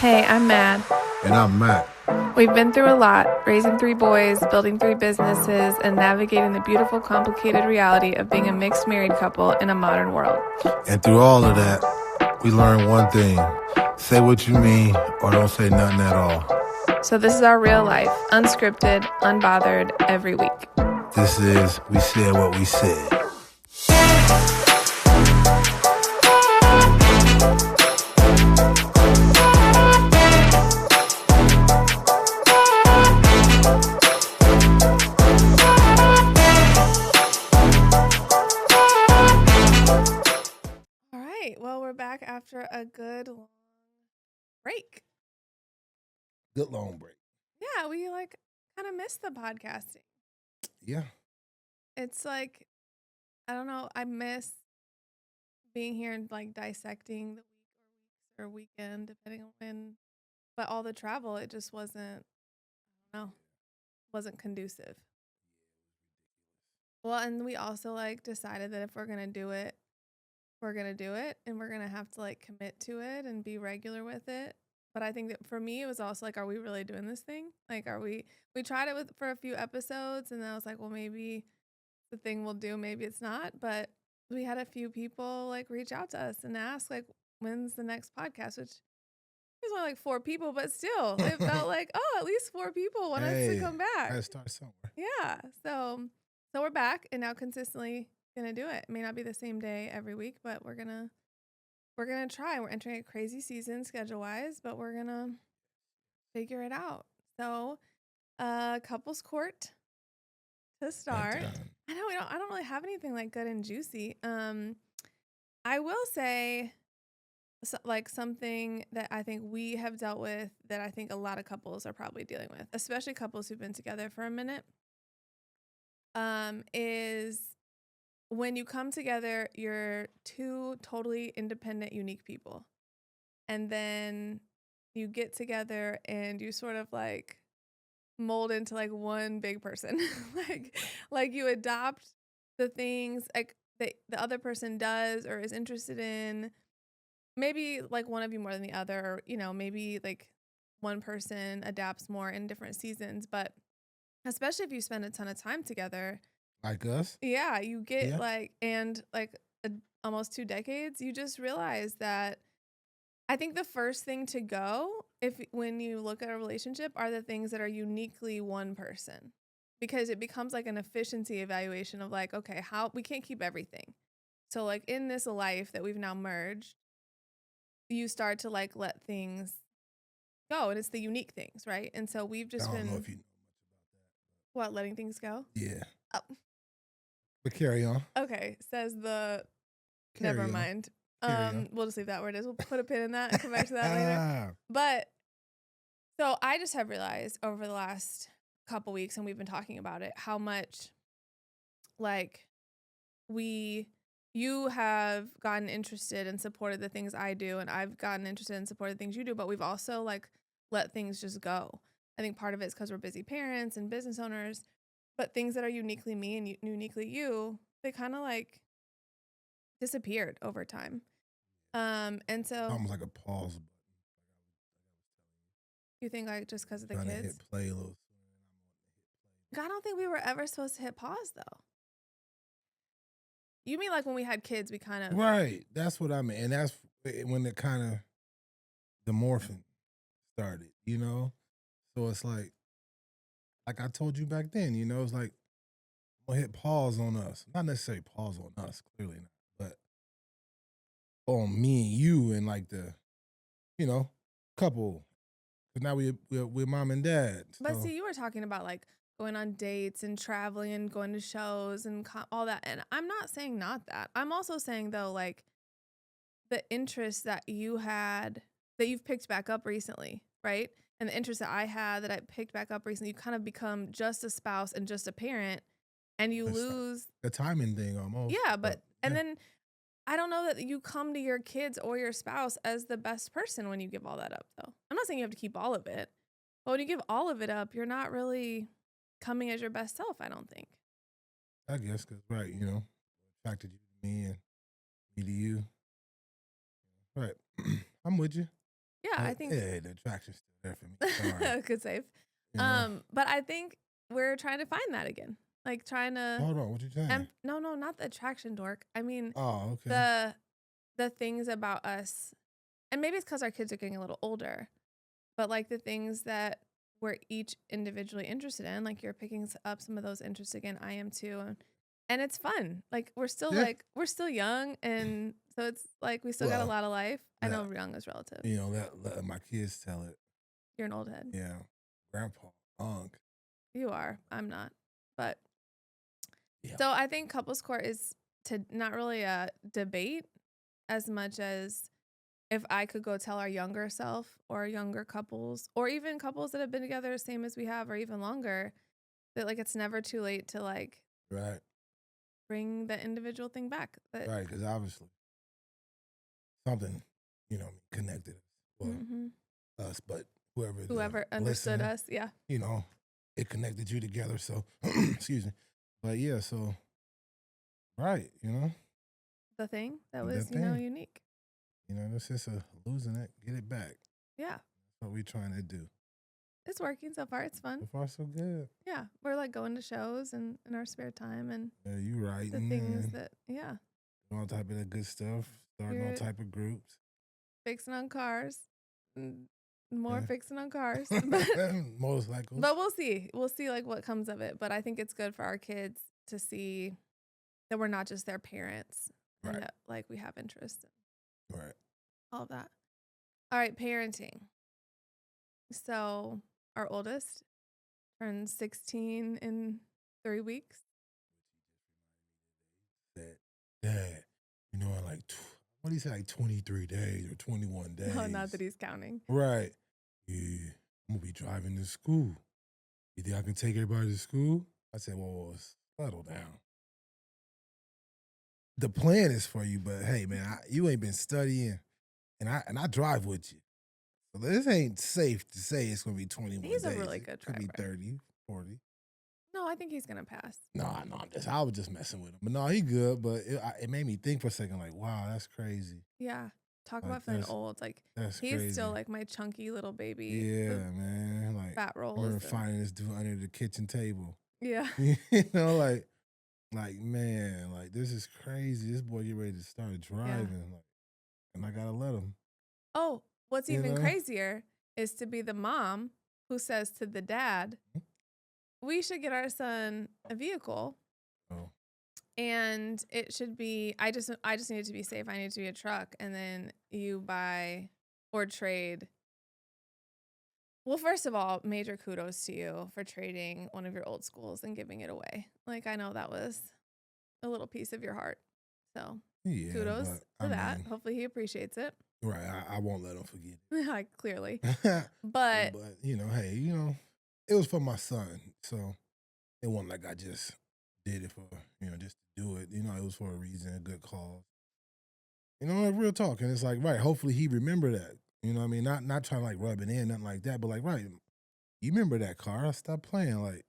Hey, I'm Mad. And I'm Matt. We've been through a lot, raising 3 boys, building 3 businesses, and navigating the beautiful, complicated reality of being a mixed married couple in a modern world. And through all of that, we learned one thing. Say what you mean or don't say nothing at all. So this is our real life, unscripted, unbothered, every week. This is We Said What We Said. All right, well, we're back after a good long break. Good long break. Yeah, we kind of missed the podcasting. Yeah. It's like, I don't know, I miss being here and dissecting the week or weekend, depending on when. But all the travel, it just wasn't, I don't know, wasn't conducive. Well, and we also decided that if we're gonna do it, we're gonna do it, and we're gonna have to commit to it and be regular with it. But I think that for me, it was also are we really doing this thing? Are we? We tried it for a few episodes, and then I was like, well, maybe the thing we'll do, maybe it's not. But we had a few people reach out to us and ask when's the next podcast, which is only 4 people, but still, it felt at least 4 people want us to come back. Gotta start somewhere. Yeah, so we're back and now consistently gonna do it. It may not be the same day every week, but we're gonna try. We're entering a crazy season schedule wise, but we're gonna figure it out. So, couples court to start. I know I don't really have anything good and juicy. I will say something that I think we have dealt with that I think a lot of couples are probably dealing with, especially couples who've been together for a minute. Is when you come together, you're 2 totally independent, unique people. And then you get together and you sort of mold into one big person. You adopt the things that the other person does or is interested in. Maybe one of you more than the other, or maybe one person adapts more in different seasons, but especially if you spend a ton of time together. Like us? Yeah, you get almost 2 decades, you just realize that I think the first thing to go when you look at a relationship are the things that are uniquely one person, because it becomes an efficiency evaluation of okay, how we can't keep everything. So in this life that we've now merged, you start to let things go, and it's the unique things, right? And so we've just I don't been know if you know much what, letting things go? about that. Yeah. Oh. But carry on. Okay, says the Carry never on. mind. Carry on. We'll just leave that where it is. We'll put a pin in that and come back to that later. But so I just have realized over the last couple weeks, and we've been talking about it, how much you have gotten interested and supported the things I do, and I've gotten interested and supported the things you do, but we've also let things just go. I think part of it is because we're busy parents and business owners, but things that are uniquely me and uniquely you, they kind of disappeared over time. And so almost like a pause button. You think just because of the Trying kids? to hit play a little. I don't think we were ever supposed to hit pause though. You mean when we had kids, we kind of Right. That's what I mean, and that's when it kind of the morphing started. So it's like I told you back then. It's I'm gonna hit pause on us. Not necessarily pause on us, clearly not, but on me and you and the couple. Because now we're mom and dad. So. But see, you were talking about going on dates and traveling and going to shows and all that. And I'm not saying not that. I'm also saying though, the interest that you had that you've picked back up recently, right? And the interest that I had that I picked back up recently, you kind of become just a spouse and just a parent, and you lose the timing thing almost. Yeah, and then I don't know that you come to your kids or your spouse as the best person when you give all that up, though. I'm not saying you have to keep all of it, but when you give all of it up, you're not really coming as your best self, I don't think. I guess, because, right, attracted you to me and me to you. Right. I'm with you. Yeah, I think Yeah, the attraction's still there for me. Sorry. good save. You know? But I think we're trying to find that again. Like trying to Hold on, what you saying? no, no, not the attraction dork. I mean Oh, okay. the the things about us, and maybe it's because our kids are getting a little older, but like the things that we're each individually interested in, like you're picking up some of those interests again. I am too. And it's fun. Yeah. Like we're still young, and so it's like we still got a Well, lot of life. I know that young is relative. let my kids tell it. You're an old head. Yeah. Grandpa, unc. You are. I'm not. But Yeah. so I think couples court is to not really a debate as much as if I could go tell our younger self or younger couples or even couples that have been together same as we have or even longer that like it's never too late to like Right. bring the individual thing back. But Right. Because obviously something, connected us. Well, mhm. us, but whoever the Whoever understood listener, us, yeah. you know, it connected you together. So, excuse me. But yeah, so, right, The thing that that was, thing, unique. that's just a losing it, get it back. Yeah. That's what we trying to do. It's working so far. It's fun. So far, so good. Yeah. We're like going to shows and in our spare time and Yeah, you the writing things and that yeah. all type of that good stuff, starting all You're type of groups. fixing on cars. mm, More Yeah. fixing on cars. But Motorcycles. but we'll see. We'll see like what comes of it. But I think it's good for our kids to see that we're not just their parents and Right. that like we have interests and Right. all of that. All right, parenting. So our oldest turns 16 in 3 weeks. That, Dad, in like, what do you say, like 23 days or 21 No, not days? that he's counting. Right. Yeah, I'm going to be driving to school. You think I can take everybody to school? I said, well, settle down. The plan is for you, but hey, man, you ain't been studying, and I drive with you. So this ain't safe to say it's going to be 21 He's a days. really It good could be driver. 30, 40. No, I think he's gonna pass. No, I was just messing with him. But no, he good, but it made me think for a second, like, wow, that's crazy. Yeah. Talk Like, about feeling old. Like that's he's still crazy. like my chunky little baby with Yeah, man. Like, fat I remember rolls and finding this dude under the kitchen table. yeah. Like, man, like this is crazy. This boy get ready to start Yeah. driving, like, and I gotta let him. Oh, what's You even know? crazier is to be the mom who says to the dad, we should get our son a vehicle Oh, and it should be I just need it to be safe. I need it to be a truck and then you buy or trade. Well, first of all, major kudos to you for trading one of your old schools and giving it away. Like I know that was a little piece of your heart. So, yeah, kudos but to I that. mean, Hopefully he appreciates it. right? I won't let him forget Like clearly. it. But But hey, it was for my son, so it wasn't like I just did it for just to do it. It was for a reason, a good cause. Like real talk. And it's like, right, hopefully he remember that. You know what I mean? Not trying to like rub it in, nothing like that, but like, right, you remember that car. Stop playing. Like,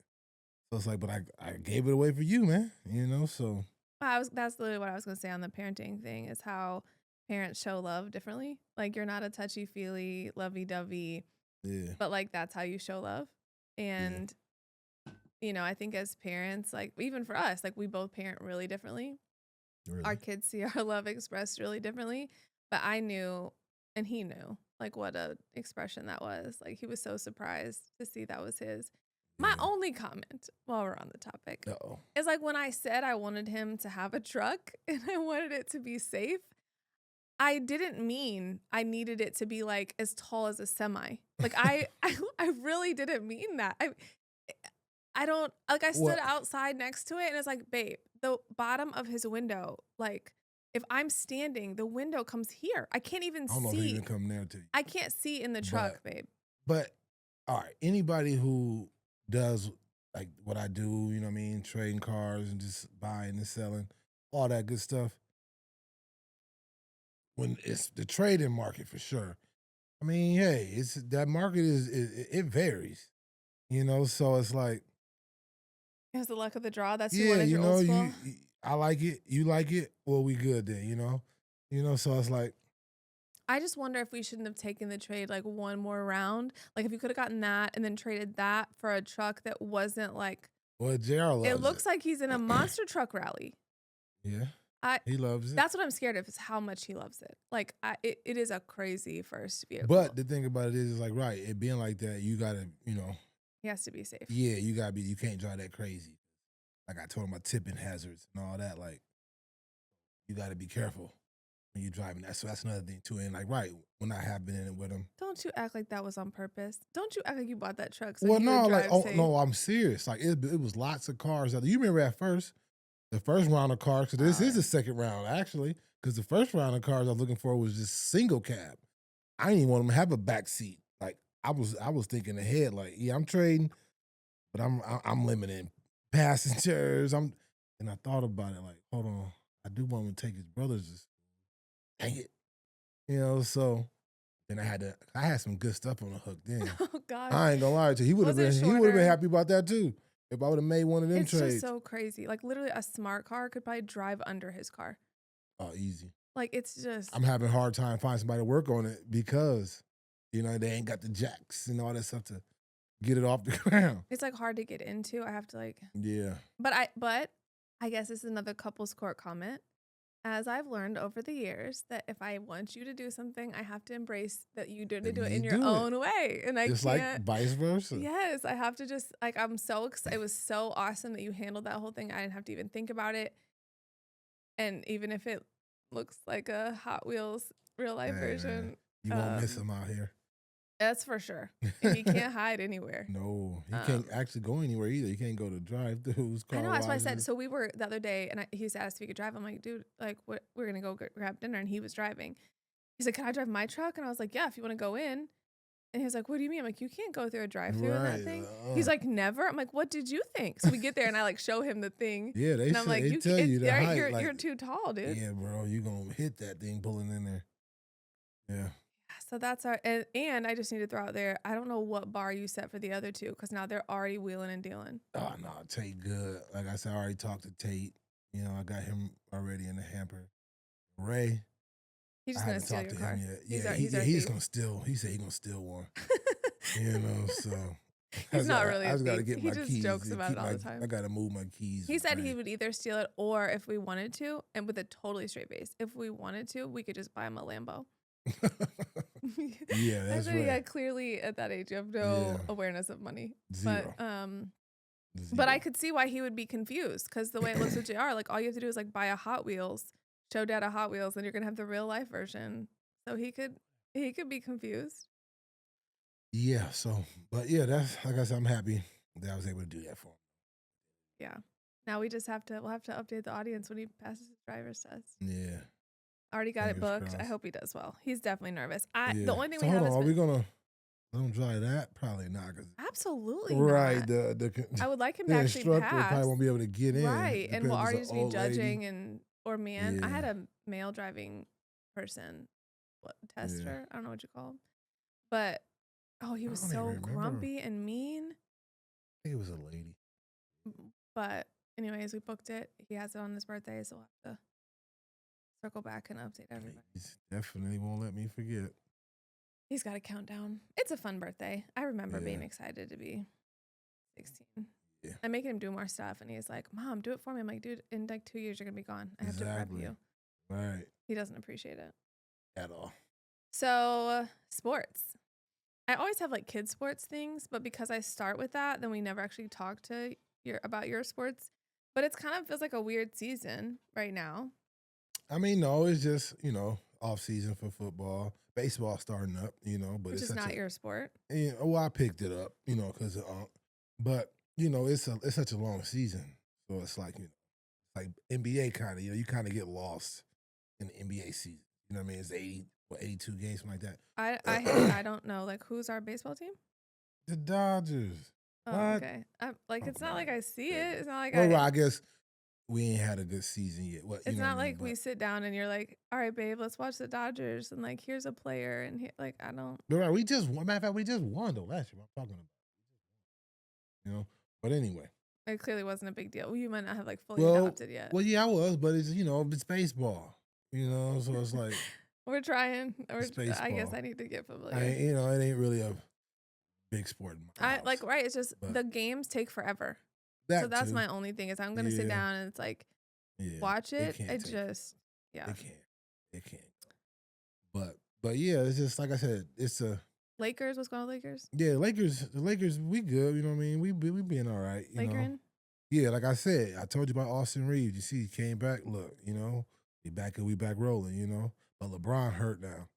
so it's like, but I gave it away for you, man. So that's literally what I was gonna say on the parenting thing is how parents show love differently. Like you're not a touchy feely, lovey dovey, yeah, but like that's how you show love. yeah, And I think as parents, like even for us, like we both parent really differently. Our really. kids see our love expressed really differently. But I knew and he knew like what a expression that was. Like he was so surprised to see that was his. My Yeah. only comment while we're on the topic Uh-oh. is like when I said I wanted him to have a truck and I wanted it to be safe, I didn't mean I needed it to be like as tall as a semi. Like I really didn't mean that. I don't like I stood Well, outside next to it and it's like, babe, the bottom of his window, like if I'm standing, the window comes here. I can't even I don't know if he even see. come near to you. I can't see in the But truck, babe. but all right, anybody who does like what I do, you know what I mean, trading cars and just buying and selling, all that good stuff. When it's the trading market for sure. I mean, hey, it's that market it varies, so it's like, It was the luck of the draw. That's who yeah, wanted your old school. I like it, you like it, well, we good then, so it's like, I just wonder if we shouldn't have taken the trade like one more round. Like if you could have gotten that and then traded that for a truck that wasn't like Well, JR it loves it. looks like he's in a monster truck rally. Yeah, I he loves it. That's what I'm scared of is how much he loves it. Like it is a crazy first vehicle. But the thing about it is like, right, it being like that, you gotta, He has to be safe. yeah, you can't drive that crazy. Like I told him about tipping hazards and all that. Like you gotta be careful when you're driving that. So that's another thing too. And like, right, when I have been in it with him. Don't you act like that was on purpose. Don't you act like you bought that truck so Well, he would no, like, drive oh safe. no, I'm serious. Like it was lots of cars out there. You remember at first, the first round of cars, because this Oh, is yeah. the second round, actually, because the first round of cars I was looking for was just single cab. I didn't even want them to have a back seat. Like I was thinking ahead, like, yeah, I'm trading, but I'm limiting passengers. And I thought about it, like, hold on, I do want him to take his brothers. Dang it, So then I had some good stuff on the hook. Then Oh gosh. I ain't gonna lie to you, Was it he would have been shorter? happy about that too. If I would have made one of them It's just trades. so crazy. Like literally a smart car could probably drive under his car. Oh, easy. Like it's just I'm having a hard time finding somebody to work on it because, they ain't got the jacks and all that stuff to get it off the ground. it's like hard to get into. I have to like Yeah. but I guess this is another couples court comment. As I've learned over the years that if I want you to do something, I have to embrace that you do to And do it you in your do it. own way. And I Just like can't vice versa. Yes, I have to just like I'm so excited. It was so awesome that you handled that whole thing. I didn't have to even think about it. And even if it looks like a Hot Wheels real life Hey, man, version, you won't miss him out here. that's for sure. And he can't hide anywhere. No, he can't actually go anywhere either. He can't go to drive-throughs, I car know that's why I said. washes. So we were the other day, and he asked if he could drive. I'm like, dude, like, what? We're gonna go grab dinner, and he was driving. He's like, can I drive my truck? And I was like, yeah, if you want to go in. And he was like, what do you mean? I'm like, you can't go through a drive-through in that Right. thing. He's like, never. I'm like, what did you think? So we get there, and I like show him the thing, Yeah, and I'm like, they you tell can't. you the height. You're Like, too tall, dude. yeah, bro, you gonna hit that thing pulling in there. Yeah. So that's our and I just need to throw out there. I don't know what bar you set for the other two because now they're already wheeling and dealing. Oh no, Tate good. Like I said, I already talked to Tate. I got him already in the hamper. Ray, He's I just gonna haven't steal talked your to car. him yet. He's our He's thief. gonna steal. He said he's gonna steal one. So He's not really I a just gotta thief. get He my just keys. jokes and about keep it all the I time. gotta move my keys. He said he right. would either steal it or if we wanted to, and with a totally straight face. If we wanted to, we could just buy him a Lambo. Yeah, I that's said, right. yeah, clearly at that age you have no Yeah. awareness of money. Zero. But I could see why he would be confused because the way it looks with JR, like all you have to do is like buy a Hot Wheels, show dad a Hot Wheels, and you're gonna have the real life version. So he could be confused. Yeah. So, but yeah, that's like I said. I'm happy that I was able to do that for him. Yeah. Now we'll have to update the audience when he passes his driver's test. Yeah. Already got it Fingers booked. I crossed. hope he does well. He's definitely nervous. Yeah. The only thing So we have hold on, is are we gonna let him drive that? Probably not. absolutely Right. not. The I would like him the to actually instructor pass. probably won't be able to get in. Right. And Depends we'll if already it's just an be old lady. judging or man. I had Yeah. a male driving person, Yeah. tester. I don't know what you call him. But he I was don't even so remember. grumpy and mean. I think it was a lady. But anyways, we booked it. He has it on his birthday, so we'll have to circle back and update everybody. He's definitely won't let me forget. He's got a countdown. It's a fun birthday. I remember being Yeah. excited to be 16. Yeah. I'm making him do more stuff, and he's like, "Mom, do it for me." I'm like, "Dude, in like 2 years, you're gonna be gone. I have to prep Exactly. you." Right. He doesn't appreciate it. At all. So sports. I always have like kid sports things, but because I start with that, then we never actually talk to about your sports. But it's kind of feels like a weird season right now. I mean, no, it's just, off season for football. Baseball starting up, but Which it's is not your sport. well, I picked it up, because of but it's such a long season. So it's like, like NBA kind of, you kind of get lost in the NBA season. You know what I mean? It's 82 games, something like that. I don't know. Like, who's our baseball team? The Dodgers. Oh, What? okay. It's not like man. I see it. It's not like Well, I guess we ain't had a good season yet. It's not what I like mean? we sit down and you're like, all right, babe, let's watch the Dodgers. And like, here's a player. And like, I don't. But right, we just won. Matter of fact, we just won though last year. I'm talking about. But anyway. It clearly wasn't a big deal. You might not have like fully adopted yet. Well, yeah, I was, but it's it's baseball. So it's like We're trying. It's I guess baseball. I need to get I familiar. ain't, it ain't really a big sport in my I like house, right. It's just but the games take forever. So that that's too. my only thing is I'm gonna sit Yeah, down and it's like yeah. watch It it. can't It take forever. just yeah. It can't. It can't. But yeah, it's just like I said. It's a Lakers, what's going on, Lakers? yeah. The Lakers, we good. You know what I mean? We being all right. You Laker know. in? Yeah, like I said, I told you about Austin Reeves. You see, he came back. Look, we back rolling. But LeBron hurt now.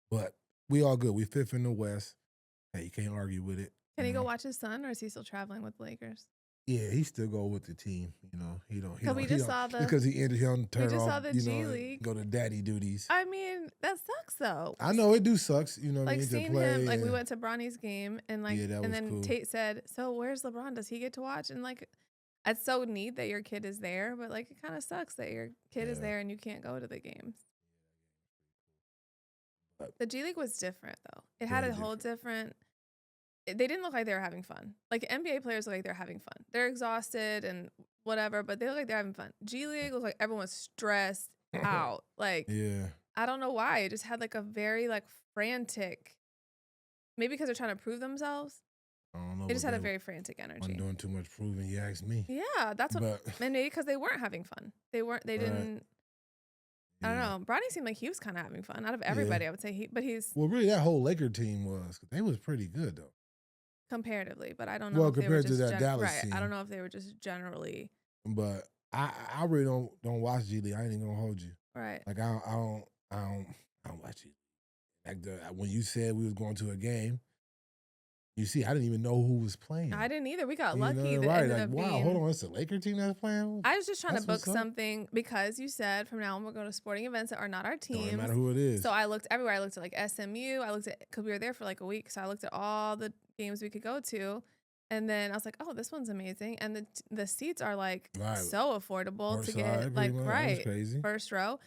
But we all good. We fifth in the West. Hey, you can't argue with it. Can he go watch his son, or is he still traveling with the Lakers? Yeah, he still go with the team. Cause we just saw just because he ended, he don't we turn just off. saw the G League. Go to daddy duties. I mean, that sucks though. I know it do sucks. You know what I Like mean, to seeing play. him, like we and- went to Bronny's game and Yeah, that was then cool. Tate said, "So where's LeBron? Does he get to watch?" And like, it's so neat that your kid is there, but like it kind of sucks that your kid is Yeah. there and you can't go to the games. But The G League was different though. It had very a whole different. They didn't look like they were having fun. Like NBA players look like they're having fun. They're exhausted and whatever, but they look like they're having fun. G League looks like everyone was stressed out. Like yeah, I don't know why. It just had like a very like frantic. Maybe because they're trying to prove themselves. I don't know. They just but had a they very frantic energy. wasn't doing too much proving. You asked me. Yeah, that's what. But And maybe because they weren't having fun. They weren't. They Right. didn't. I don't yeah. know. Bronny seemed like he was kind of having fun out of everybody. I would say but he's Well, really, that whole Laker team was. They was pretty good though. comparatively. But I don't know Well, if they were compared to just that Dallas right. team. I don't know if they were just generally But I really don't watch G League. I ain't even gonna hold you. right. Like I don't watch it. Like when you said we was going to a game, you see, I didn't even know who was playing. I didn't either. We got You lucky. know, That right? ended Like up wow, being. hold on, it's the Laker team that's playing. I was just trying to That's book what's up. something because you said from now on we're going to sporting events that are not our Don't teams. matter who it is. So I looked everywhere. I looked at like SMU. I looked at because we were there for like a week. So I looked at all the games we could go to, and then I was like, oh, this one's amazing. And the seats are like Right. so affordable North to side, get like pretty much. That was crazy. first row.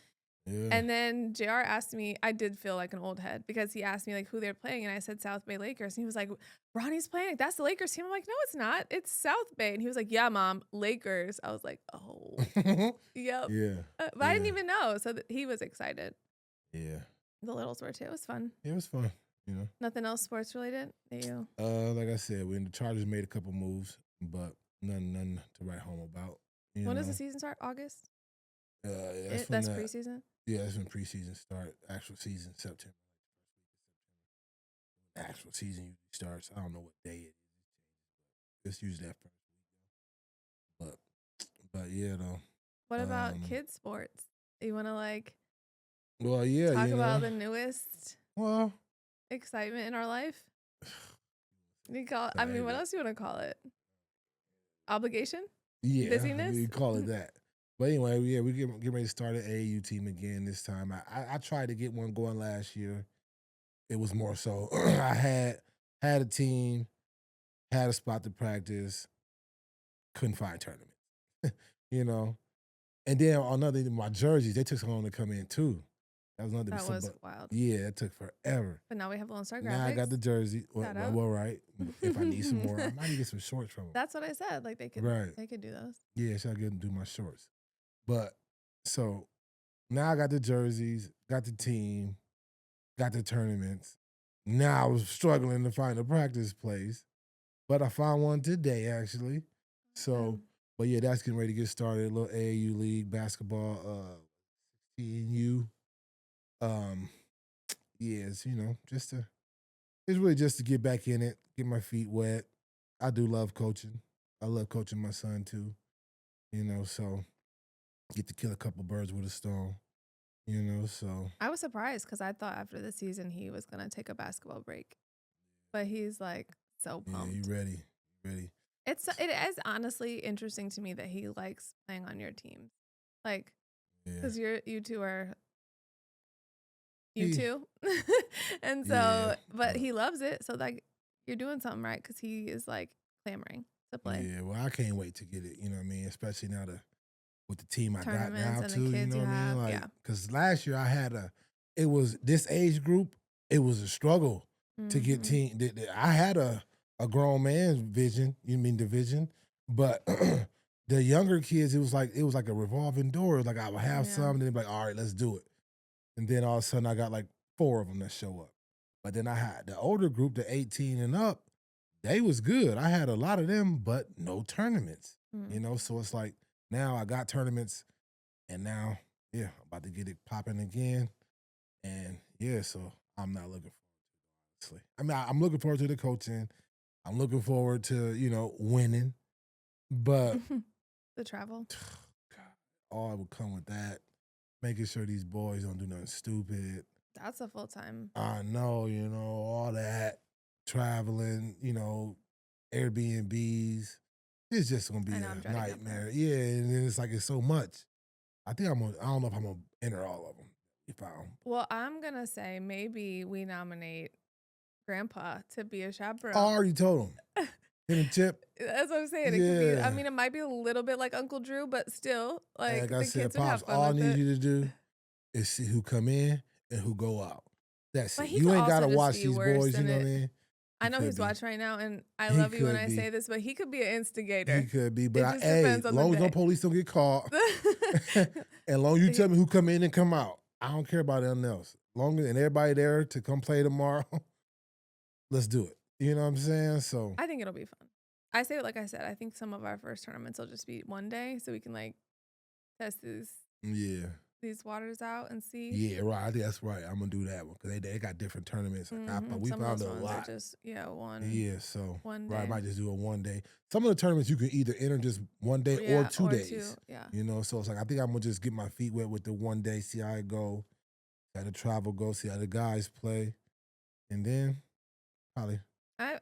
Yeah. And then JR asked me, I did feel like an old head because he asked me like who they're playing, and I said South Bay Lakers, and he was like, Ronnie's playing. That's the Lakers team. I'm like, no, it's not. It's South Bay. And he was like, yeah, mom, Lakers. I was like, oh, yep. Yeah. But I didn't even know. So he was excited. Yeah. The littles were too. It was fun. It was fun. Nothing else sports related? You? Like I said, the Chargers made a couple moves, but nothing to write home about. When does the season start? August? That's That's preseason? Yeah, that's when preseason start. Actual season September. Actual season usually starts. I don't know what day it is. It's usually that first week. But yeah, though. What about kids sports? You want to like Well, yeah, talk about the newest well excitement in our life? You call I mean, what else do you want to call it? Obligation? Yeah, Busyness? we call it that. But anyway, yeah, we get ready to start an AAU team again this time. I tried to get one going last year. It was more so I had a team, had a spot to practice, couldn't find tournaments, And then another thing, my jerseys, they took so long to come in too. That was another That thing. was wild. Yeah, it took forever. But now we have Lone Star Graphics. Now I got the jersey. Shout out. Well, right. If I need some more, I might need to get some shorts from them. That's what I said. Like they could do those. Yeah, so I get them to do my shorts. But so now I got the jerseys, got the team, got the tournaments. Now I was struggling to find a practice place, but I found one today actually. So, but yeah, that's getting ready to get started. A little AAU league basketball, TNU. Yeah, it's it's really just to get back in it, get my feet wet. I do love coaching. I love coaching my son too. So get to kill a couple birds with a stone. So I was surprised because I thought after the season he was gonna take a basketball break, but he's like so pumped. Yeah, you ready? It is honestly interesting to me that he likes playing on your teams, like because you two are and so but he loves it. So like you're doing something right because he is like clamoring to play. Yeah, well, I can't wait to get it. You know what I mean? Especially now with the team I got Tournaments now and the too. You kids know you what I mean? have, Like, yeah. because last year I had it was this age group. It was a struggle to get Mhm. team. I had a grown man's vision. You mean division, but the younger kids, it was like a revolving door. Like I would have Yeah. some, and they'd be like, all right, let's do it. And then all of a sudden I got like 4 of them that show up. But then I had the older group, the 18 and up, they was good. I had a lot of them, but no tournaments. Mm. So it's like now I got tournaments and now, yeah, I'm about to get it popping again. And yeah, so I'm not looking forward to it, honestly. I mean, I'm looking forward to the coaching. I'm looking forward to, winning. But The travel. God, all would come with that. Making sure these boys don't do nothing stupid. That's a full time. I know, all that traveling, Airbnbs. It's just gonna be I know, I'm a dreading that nightmare. part. Yeah, and then it's like it's so much. I don't know if I'm gonna enter all of them. We found. Well, I'm gonna say maybe we nominate Grandpa to be a I chaperone. already told him. Him and Chip. That's what I'm saying. It could be. I Yeah. mean, it might be a little bit like Uncle Drew, but still, And like like I the said, kids would have Pops, fun all I with need it. you to do is see who come in and who go out. That's But it. he You could ain't gotta also just watch be these worse boys, you than know what I it. mean? I He know could he's be. watching right now, and I He love you when could I be. say this, but he could be an He instigator. could be. It But just hey, depends as on the long as no day. police don't get caught, and long as you tell me who come in and come out, I don't care about anything else. Long as and everybody there to come play tomorrow, let's do it. You know what I'm saying? So I think it'll be fun. I say it like I said. I think some of our first tournaments will just be one day, so we can like test yeah. these waters out and see. Yeah, right. I think that's right. I'm gonna do that one because they got different tournaments. But we Some of found those a ones are lot. just one Yeah, so one right, I day. might just do a 1 day. Some of the tournaments you can either enter just 1 day or Yeah, 2 days. yeah. So it's like I think I'm gonna just get my feet wet with the 1 day, see how it go, see how the travel goes, see how the guys play, and then probably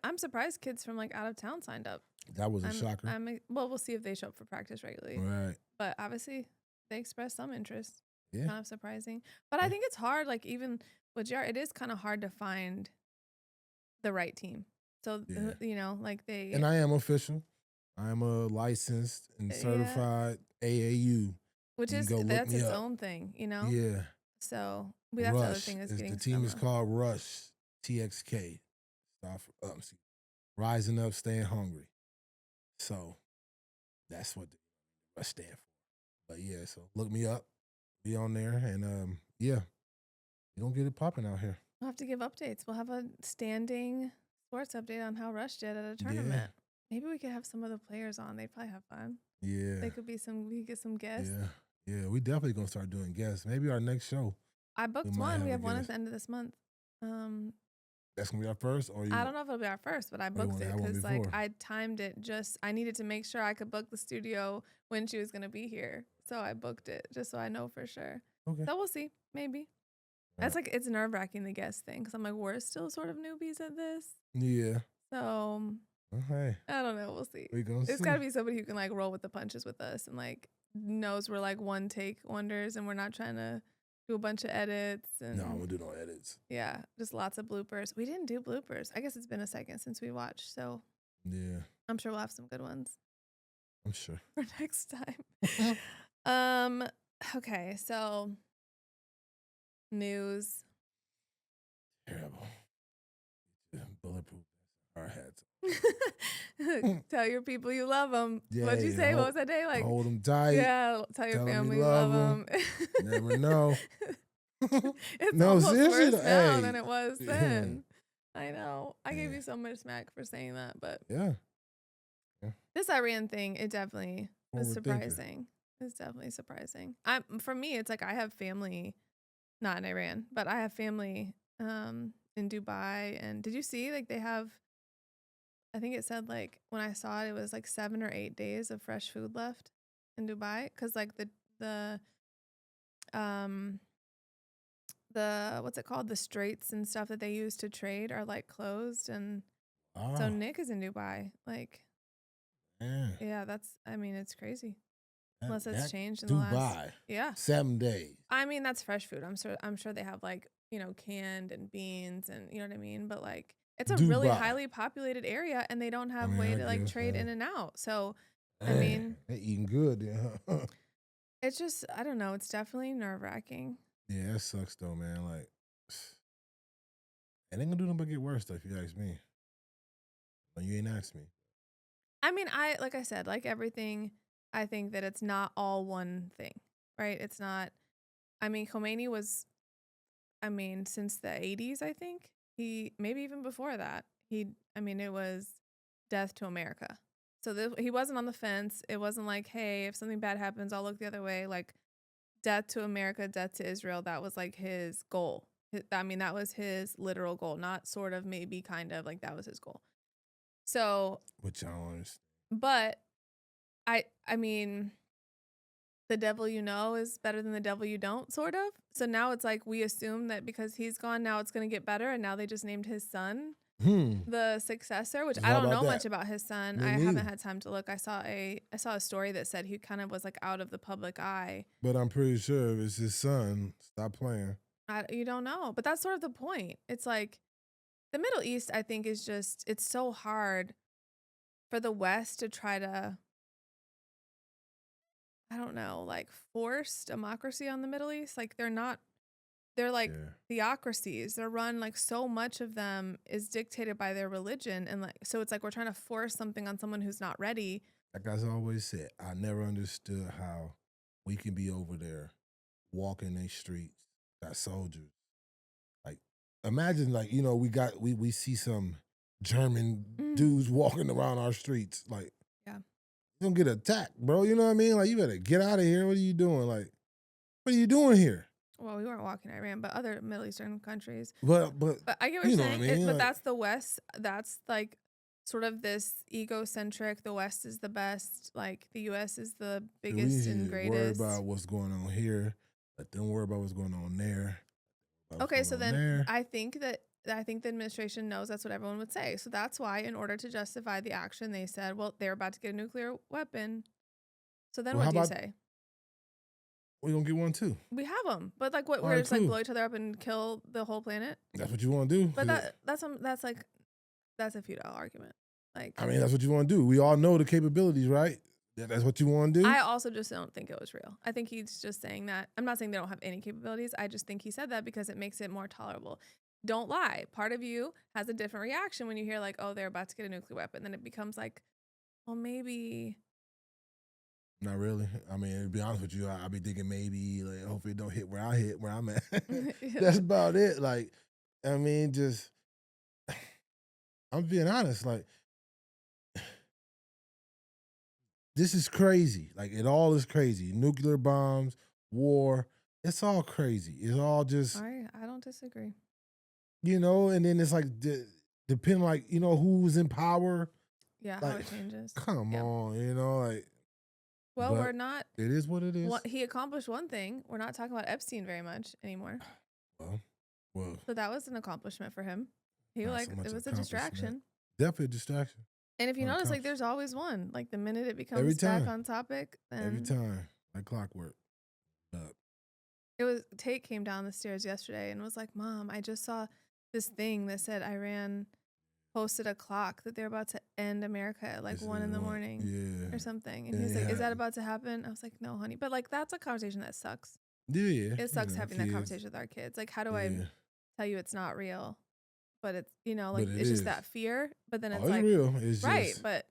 I'm surprised kids from like out of town signed up. that was a shocker. Well, we'll see if they show up for practice regularly. Right. But obviously, they expressed some interest. Yeah. Kind of surprising. But I think it's hard, like even with JR, it is kind of hard to find the right team. So, Yeah. like they. And I am official. I am a licensed and certified AAU. Which You can is, go look that's me its up. own thing, Yeah. So, that's the other thing is getting The team is some. called Rush TXK. Rising up, staying hungry. So that's what the Rush stand for. But yeah, so look me up, be on there, and yeah, you gonna get it popping out here. We'll have to give updates. We'll have a standing sports update on how Rush did at a tournament. Maybe we could have some of the players on. They'd probably have fun. Yeah. They could be we could get some guests. Yeah, we definitely gonna start doing guests. Maybe our next show. I booked one. We have one at the end of this month. That's gonna be our first, or I don't know if it'll be our first, but I booked it because like I timed it. I needed to make sure I could book the studio when she was gonna be here, so I booked it just so I know for sure. Okay. So we'll see. Maybe. That's like it's nerve-wracking, the guest thing, because I'm like, we're still sort of newbies at this. Yeah. So okay. I don't know. We'll see. It's got to be somebody who can like roll with the punches with us and like knows we're like one take wonders and we're not trying to do a bunch of edits. And no, we'll do no edits. Yeah, just lots of bloopers. We didn't do bloopers. I guess it's been a second since we watched, so yeah, I'm sure we'll have some good ones. I'm sure for next time. Okay, so news. Terrible. Bulletproof. Our hats. Tell your people you love them. Yeah, What'd you say? What was that day like? Hold them tight. Yeah, tell your family you love them. Never know. It's almost worse now than it was then. I know. I gave you so much smack for saying that, but yeah. This Iran thing, it definitely was surprising. It's definitely surprising. For me, it's like I have family, not in Iran, but I have family in Dubai. And did you see like they have? I think it said like when I saw it, it was like 7 or 8 days of fresh food left in Dubai because like the what's it called, the straits and stuff that they use to trade are like closed, and so Nick is in Dubai. Like, yeah, it's crazy. Unless it's changed in the last 7 days. I mean, that's fresh food. I'm sure they have like canned and beans and you know what I mean. But like, it's a really highly populated area, and they don't have way to like trade in and out. So, I mean, they're eating good. Yeah. It's just I don't know. It's definitely nerve-wracking. Yeah, it sucks though, man. Like, and they gonna do nothing but get worse though, if you ask me. Well, you ain't asked me. I mean, like I said, like everything, I think that it's not all one thing, right? It's not. I mean, Khomeini was I mean, since the 80s, I think. He maybe even before that. I mean, it was death to America. So he wasn't on the fence. It wasn't like, hey, if something bad happens, I'll look the other way. Like death to America, death to Israel. That was like his goal. I mean, that was his literal goal, not sort of, maybe, kind of, like that was his goal. So, Which I don't understand. but I mean, the devil you know is better than the devil you don't, sort of. So now it's like we assume that because he's gone, now it's going to get better, and now they just named his son the successor, which I How don't about know much that? about his son. Me I haven't neither. had time to look. I saw a story that said he kind of was like out of the public eye. But I'm pretty sure if it's his son, stop playing. You don't know, but that's sort of the point. It's like the Middle East, I think, is just, it's so hard for the West to try to, I don't know, like force democracy on the Middle East. Like they're like Yeah. theocracies. They're run, like, so much of them is dictated by their religion, and like so it's like we're trying to force something on someone who's not ready. Like I always said, I never understood how we can be over there walking these streets, got soldiers. Like, imagine, like, we see some German Mm. dudes walking around our streets. Like, Yeah. you don't get attacked, bro. You know what I mean? Like, you better get out of here. What are you doing? Like, what are you doing here? Well, we weren't walking Iran, but other Middle Eastern countries. But But I get what you you're know what I saying. mean? But Like, that's the West. That's like sort of this egocentric. The West is the best. Like the U.S. is the we biggest and need to worry greatest. about what's going on here. Let them worry about what's going on there. What's Okay, going so on then there. I think the administration knows that's what everyone would say. So that's why, in order to justify the action, they said, well, they're about to get a nuclear weapon. So then Well, what how do you about say? we gonna get one too? We have them, but like what? All We're right, just like cool. blow each other up and kill the whole planet. That's what you want to do. But that's like that's a futile argument. Like I mean, that's what you want to do. We all know the capabilities, right? That's what you want to do. I also just don't think it was real. I think he's just saying that. I'm not saying they don't have any capabilities. I just think he said that because it makes it more tolerable. Don't lie. Part of you has a different reaction when you hear like, oh, they're about to get a nuclear weapon. Then it becomes like, well, maybe. Not really. I mean, to be honest with you, I'll be thinking maybe, like, hopefully it don't hit where I'm at. Yeah. That's about it. Like, I mean, just I'm being honest. Like, this is crazy. Like, it all is crazy. Nuclear bombs, war. It's all crazy. It's all just, I don't disagree. and then it's like depending, like, who's in power. Yeah, how Like, it changes. come Yeah. on, like, Well, but we're not. it is what it is. He accomplished one thing. We're not talking about Epstein very much anymore. Well, So that was an accomplishment for him. not so much It was a accomplishment. distraction. Definitely a distraction. And if you Not notice, like accomplishment. there's always one. Like the minute it Every becomes back time. on topic, Every then time. Like clockwork. it was Tate came down the stairs yesterday and was like, "Mom, I just saw this thing that said Iran posted a clock that they're about to end America at like This 1 in is the one. morning Yeah. or something." And Yeah, he was it like, "Is that happened. about to happen?" I was like, "No, honey." But like that's a conversation that sucks. Yeah. It sucks having that Kids. conversation with our kids. Like, how do I Yeah. tell you it's not real? But it's, But like it it's just is. that fear. But then Oh, it's it's like, real. It's right, just, but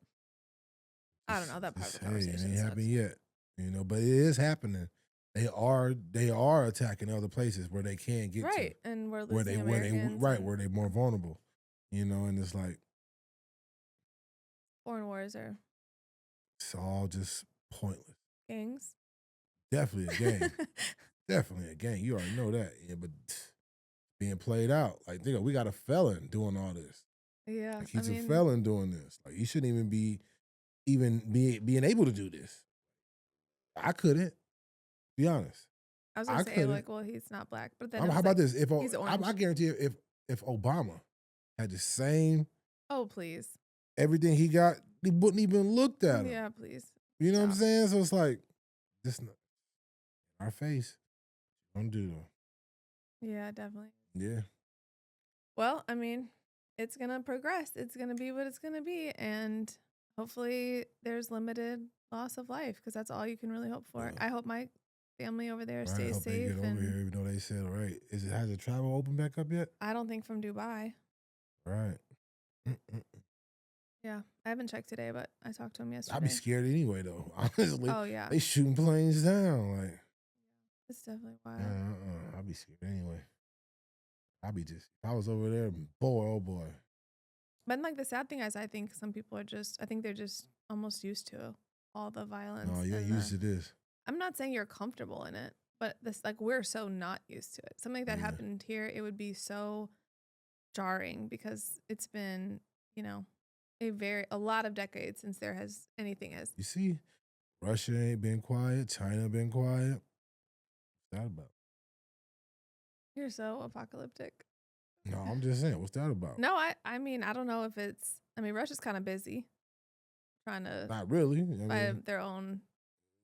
I don't know, that part of the hey, it conversation ain't happened sucks. yet. But it is happening. They are attacking other places where they can't get to. Right. And we're losing Americans Right, and where they more vulnerable. And it's like foreign wars are it's all just pointless. gangs. Definitely a game. Definitely a game. You already know that. Yeah, but being played out. Like, we got a felon doing all this. Yeah. Like, I he's a mean, felon doing this. Like, he shouldn't even be being able to do this. I couldn't. Be honest. I was gonna I say couldn't. like, well, he's not black, but then it How was about like this? If he's I orange. guarantee you, if Obama had the same Oh, please. everything he got, he wouldn't even looked at him. Yeah, please. You know what I'm Stop. saying? So it's like, this not our face. Don't do though. Yeah, definitely. Yeah. Well, I mean, it's gonna progress. It's gonna be what it's gonna be, and hopefully there's limited loss of life because that's all you can really hope for. Yeah. I hope my family over there Right. stays Hope they safe, get over and here, even though they said, all right. Has the travel opened back up yet? I don't think from Dubai. Right. Yeah, I haven't checked today, but I talked to him yesterday. I'd be scared anyway, though. Honestly. Oh yeah, They shooting planes down. Like, it's definitely wild. I'd be scared anyway. if I was over there, boy, oh boy. But like the sad thing is, I think some people are I think they're just almost used to all the No, violence you ain't and used to this. I'm not saying you're comfortable in it, but this like we're so not used to it. Something that Yeah. happened here, it would be so jarring because it's been, you know, a lot of decades since there has anything has. You see, Russia ain't been quiet. China been quiet. What's that about? You're so apocalyptic. No, I'm just saying. What's that about? No, I mean, I don't know if I mean, Russia's kind of busy trying to Not really. I fight mean,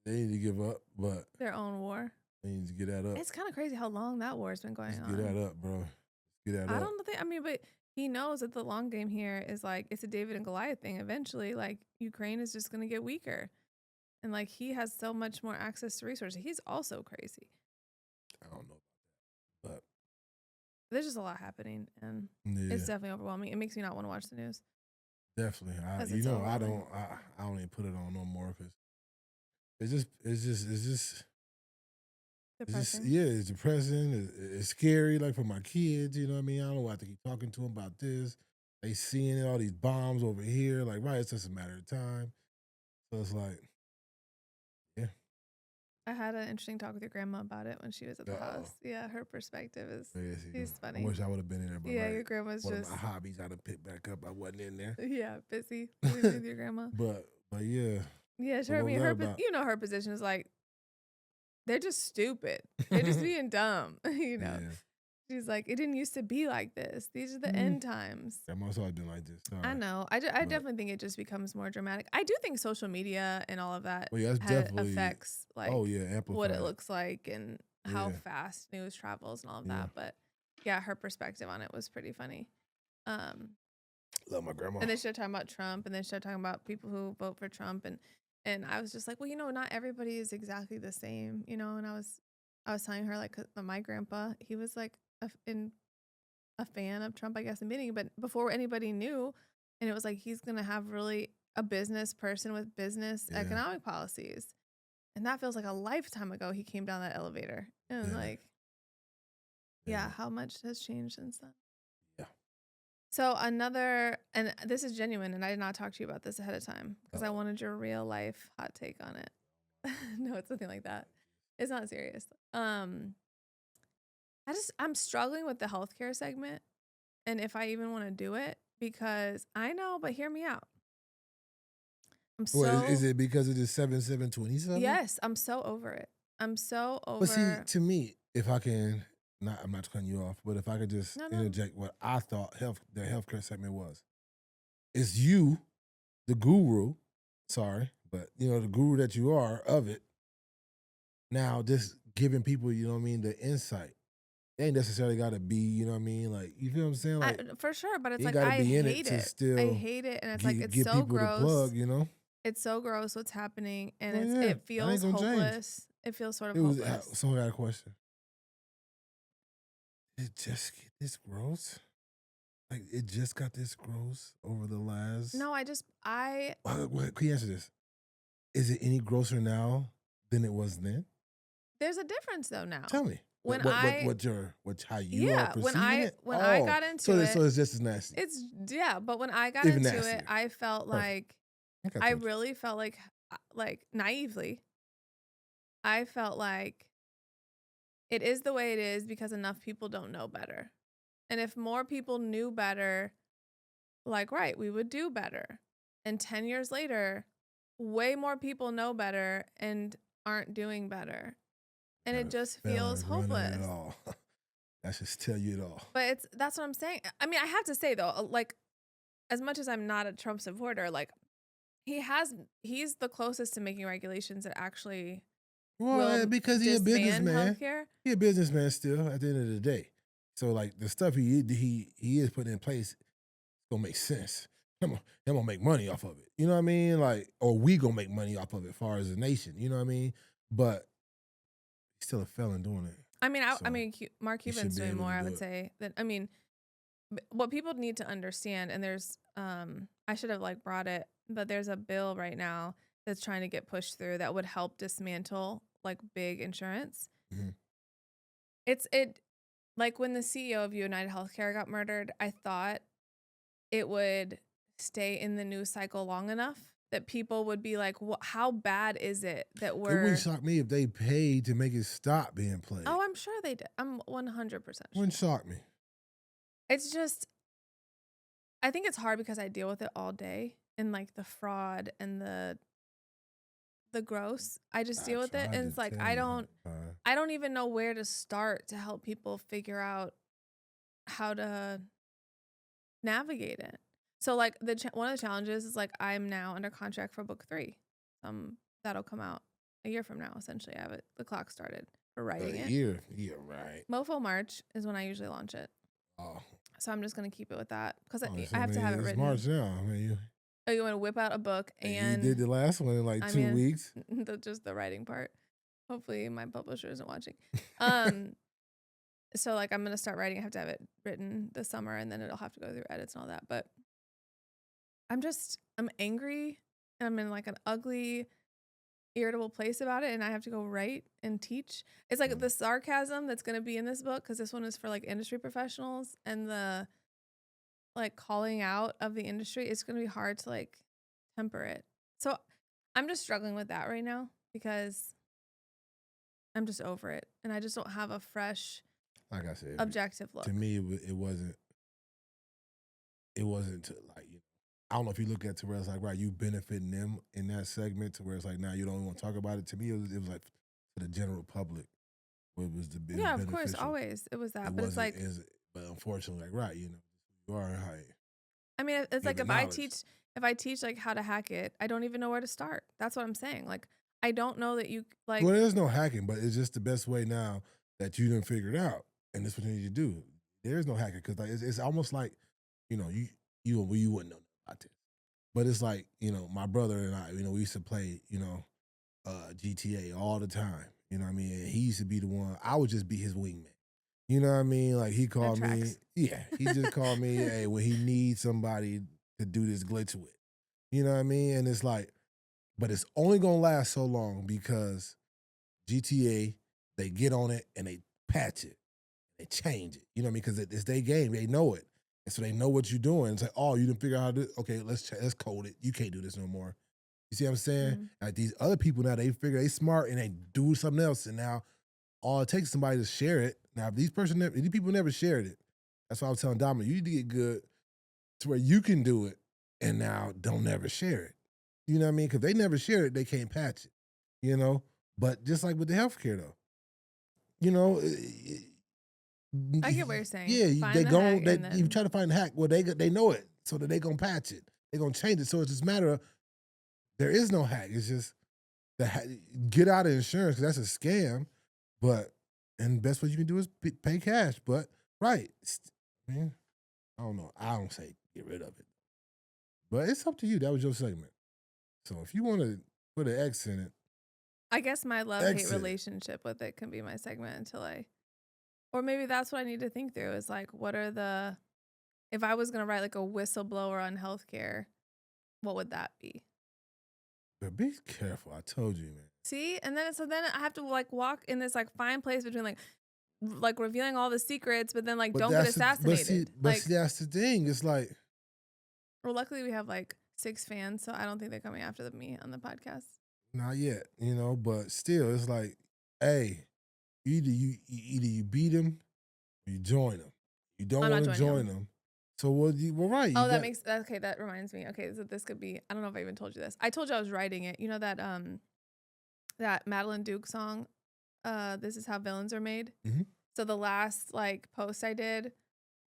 they need to give up, but their own war. they need to get that up. It's kind of crazy how long that war has been going Let's get on. that up, bro. Let's get that I up. don't think, I mean, but he knows that the long game here is like, it's a David and Goliath thing. Eventually, like, Ukraine is just going to get weaker. And like, he has so much more access to resources. He's also crazy. I don't know about that, There's just a lot happening. And but it's yeah, definitely overwhelming. It makes me not want to watch the news. definitely. Because You it's know, I overwhelming. don't even put it on no more because it's just Depressing. yeah, it's depressing. It's scary, like for my kids. You know what I mean? I don't know. I have to keep talking to them about this. They seeing it, all these bombs over here. Like, right, it's just a matter of time. So it's like, yeah. I had an interesting talk with your grandma about it when she was at the Uh-oh. house. Yeah, her perspective is, Yeah, she's I funny. wish I would have been in there, but Yeah, right, your grandma's one just, of my hobbies I done picked back up. I wasn't in there. yeah, busy with your grandma. but yeah. Yeah, So sure. I what was mean, that about? you know, her position is like, they're just stupid. They're just being dumb. You know, Yeah. she's like, it didn't used to be like this. These are the Mm. end times. That must have been like this. Sorry. I know. I definitely think it just becomes more dramatic. I do think social media and all of that Well, yeah, that's definitely affects like oh yeah, amplified. what it looks like and how Yeah. fast news travels and all of Yeah. that. But yeah, her perspective on it was pretty funny. Love my grandma. And they started talking about Trump, and they started talking about people who vote for Trump, and I was just like, well, you know, not everybody is exactly the same, you know. And I was telling her like my grandpa, he was like a fan of Trump, I guess, in the beginning, but before anybody knew, and it was like he's gonna have really a business person with business Yeah. economic policies, and that feels like a lifetime ago. He came down that elevator, and Yeah. like, yeah, how much has changed since then? Yeah. So another, and this is genuine, and I did not talk to you about this ahead of time because I wanted your real life hot take on it. No, it's nothing like that. It's not serious. I'm struggling with the healthcare segment and if I even want to do it because I know, but hear me out. Is it because of the 7/7/27? Yes, I'm so over it. I'm so over. But see, to me, if I can, I'm not cutting you off, but if I could just No. interject what I thought the healthcare segment was, it's you, the guru. Sorry, but you know the guru that you are of it. Now, just giving people, you know what I mean, the insight. They ain't necessarily got to be, you know what I mean, like you feel what I'm saying, like for sure, but it's you like gotta I be in it hate to it. still I hate it, and it's like it's give so people gross. the plug, you know. It's so gross what's happening, and Well, it that ain't feels gonna change. hopeless. It feels sort of hopeless. Someone got a question. It just get this gross? Like it just got this gross over the last. No, Can you answer this? Is it any grosser now than it was then? There's a difference though now. Tell me. When how you are perceiving it? When I got into it, so it's just as nasty. It's but when I got Even into nastier. it, I felt Perfect. like I really felt like naively, I felt like it is the way it is because enough people don't know better. And if more people knew better, like right, we would do better. And 10 years later, way more people know better and aren't doing better. And it just feels hopeless. That should tell you it all. But that's what I'm saying. I mean, I have to say though, like as much as I'm not a Trump supporter, like he's the closest to making regulations that actually because he's a businessman. Healthcare. He's a businessman still at the end of the day. So like the stuff he is putting in place gonna make sense. Him gonna make money off of it. You know what I mean? Like, or we gonna make money off of it as far as a nation. You know what I mean? But he's still a felon doing it. I mean, Mark Cuban's doing more. I would say that. I mean, what people need to understand, and there's, I should have like brought it, but there's a bill right now that's trying to get pushed through that would help dismantle like big insurance. Mm-hmm. Like when the CEO of United Healthcare got murdered, I thought it would stay in the news cycle long enough that people would be like, how bad is it that It wouldn't we're. shock me if they paid to make it stop being played. Oh, I'm sure they did. I'm 100% sure. Wouldn't shock me. It's just, I think it's hard because I deal with it all day and like the fraud and the gross. I just I deal with it tried and to it's like tell you, huh? I don't even know where to start to help people figure out how to navigate it. So like one of the challenges is like I'm now under contract for book 3. That'll come out a year from now. Essentially, I have it. The clock started for writing A it. year, yeah, right. Mofo March is when I usually launch it. Oh, So I'm just gonna keep it with that because I I have to have mean, it it's written. March now. I mean, Oh, you want to whip out a book you did and the last one in like I 2 mean weeks. just the writing part. Hopefully my publisher isn't watching. Um, so like I'm gonna start writing. I have to have it written this summer, and then it'll have to go through edits and all that. But I'm angry. I'm in like an ugly, irritable place about it, and I have to go write and teach. It's like the sarcasm that's gonna be in this book because this one is for like industry professionals, and the like calling out of the industry. It's gonna be hard to like temper it. So I'm just struggling with that right now because I'm just over it, and I just don't have a fresh, Like I said, objective look. to me, it wasn't. It wasn't to like. I don't know if you look at it to where it's like, right, you benefiting them in that segment to where it's like now you don't want to talk about it. To me, it was like to the general public. Where it was the Yeah, of course, beneficial. always it was that, It but it's wasn't like, as, but unfortunately, like right, you are high. I mean, it's like Giving knowledge. if I teach like how to hack it, I don't even know where to start. That's what I'm saying. Like, I don't know that you Well, like. there's no hacking, but it's just the best way now that you done figured out, and this is what you need to do. There is no hacking because like it's almost like you wouldn't know about this, but it's like my brother and I we used to play GTA all the time. You know what I mean? And he used to be the one. I would just be his wingman. You know what I mean? Like he called me. Yeah, he just called me. Hey, when he needs somebody to do this glitch with. You know what I mean? And it's like, but it's only gonna last so long because GTA, they get on it and they patch it, they change it. You know what I mean? Because it's their game, they know it, and so they know what you're doing. It's like, oh, you didn't figure out how to do it. Okay, let's code it. You can't do this no more. You see what I'm saying? Like these other people now, they figure they smart and they do something else, and now all it takes is somebody to share it. Now, if these people never shared it, that's why I was telling Dominic, you need to get good to where you can do it, and now don't never share it. You know what I mean? Because they never share it, they can't patch it. You know, but just like with the healthcare though, you know, I get what you're saying. yeah, Find the hack and then you try to find the hack. Well, they know it, so that they gonna patch it. They gonna change it. So it's just a matter of there is no hack. It's just get out of insurance because that's a scam. But and best what you can do is pay cash. But right, man, I don't know. I don't say get rid of it, but it's up to you. That was your segment. So if you want to put an X in it, I guess my love-hate relationship with it can be my segment until or maybe that's what I need to think through is like, if I was going to write like a whistleblower on healthcare, what would that be? but be careful. I told you, man. See? And then I have to like walk in this like fine place between like revealing all the secrets, but then like don't get assassinated. But see, that's the thing. It's like, well, luckily we have like 6 fans, so I don't think they're coming after me on the podcast. not yet, but still, it's like, hey, either you beat him or you join him. You don't want to join him. So well, right. Oh, that reminds me. Okay, so this could be, I don't know if I even told you this. I told you I was writing it. You know that Madeline Duke song, This Is How Villains Are Made? Mm-hmm. So the last like post I did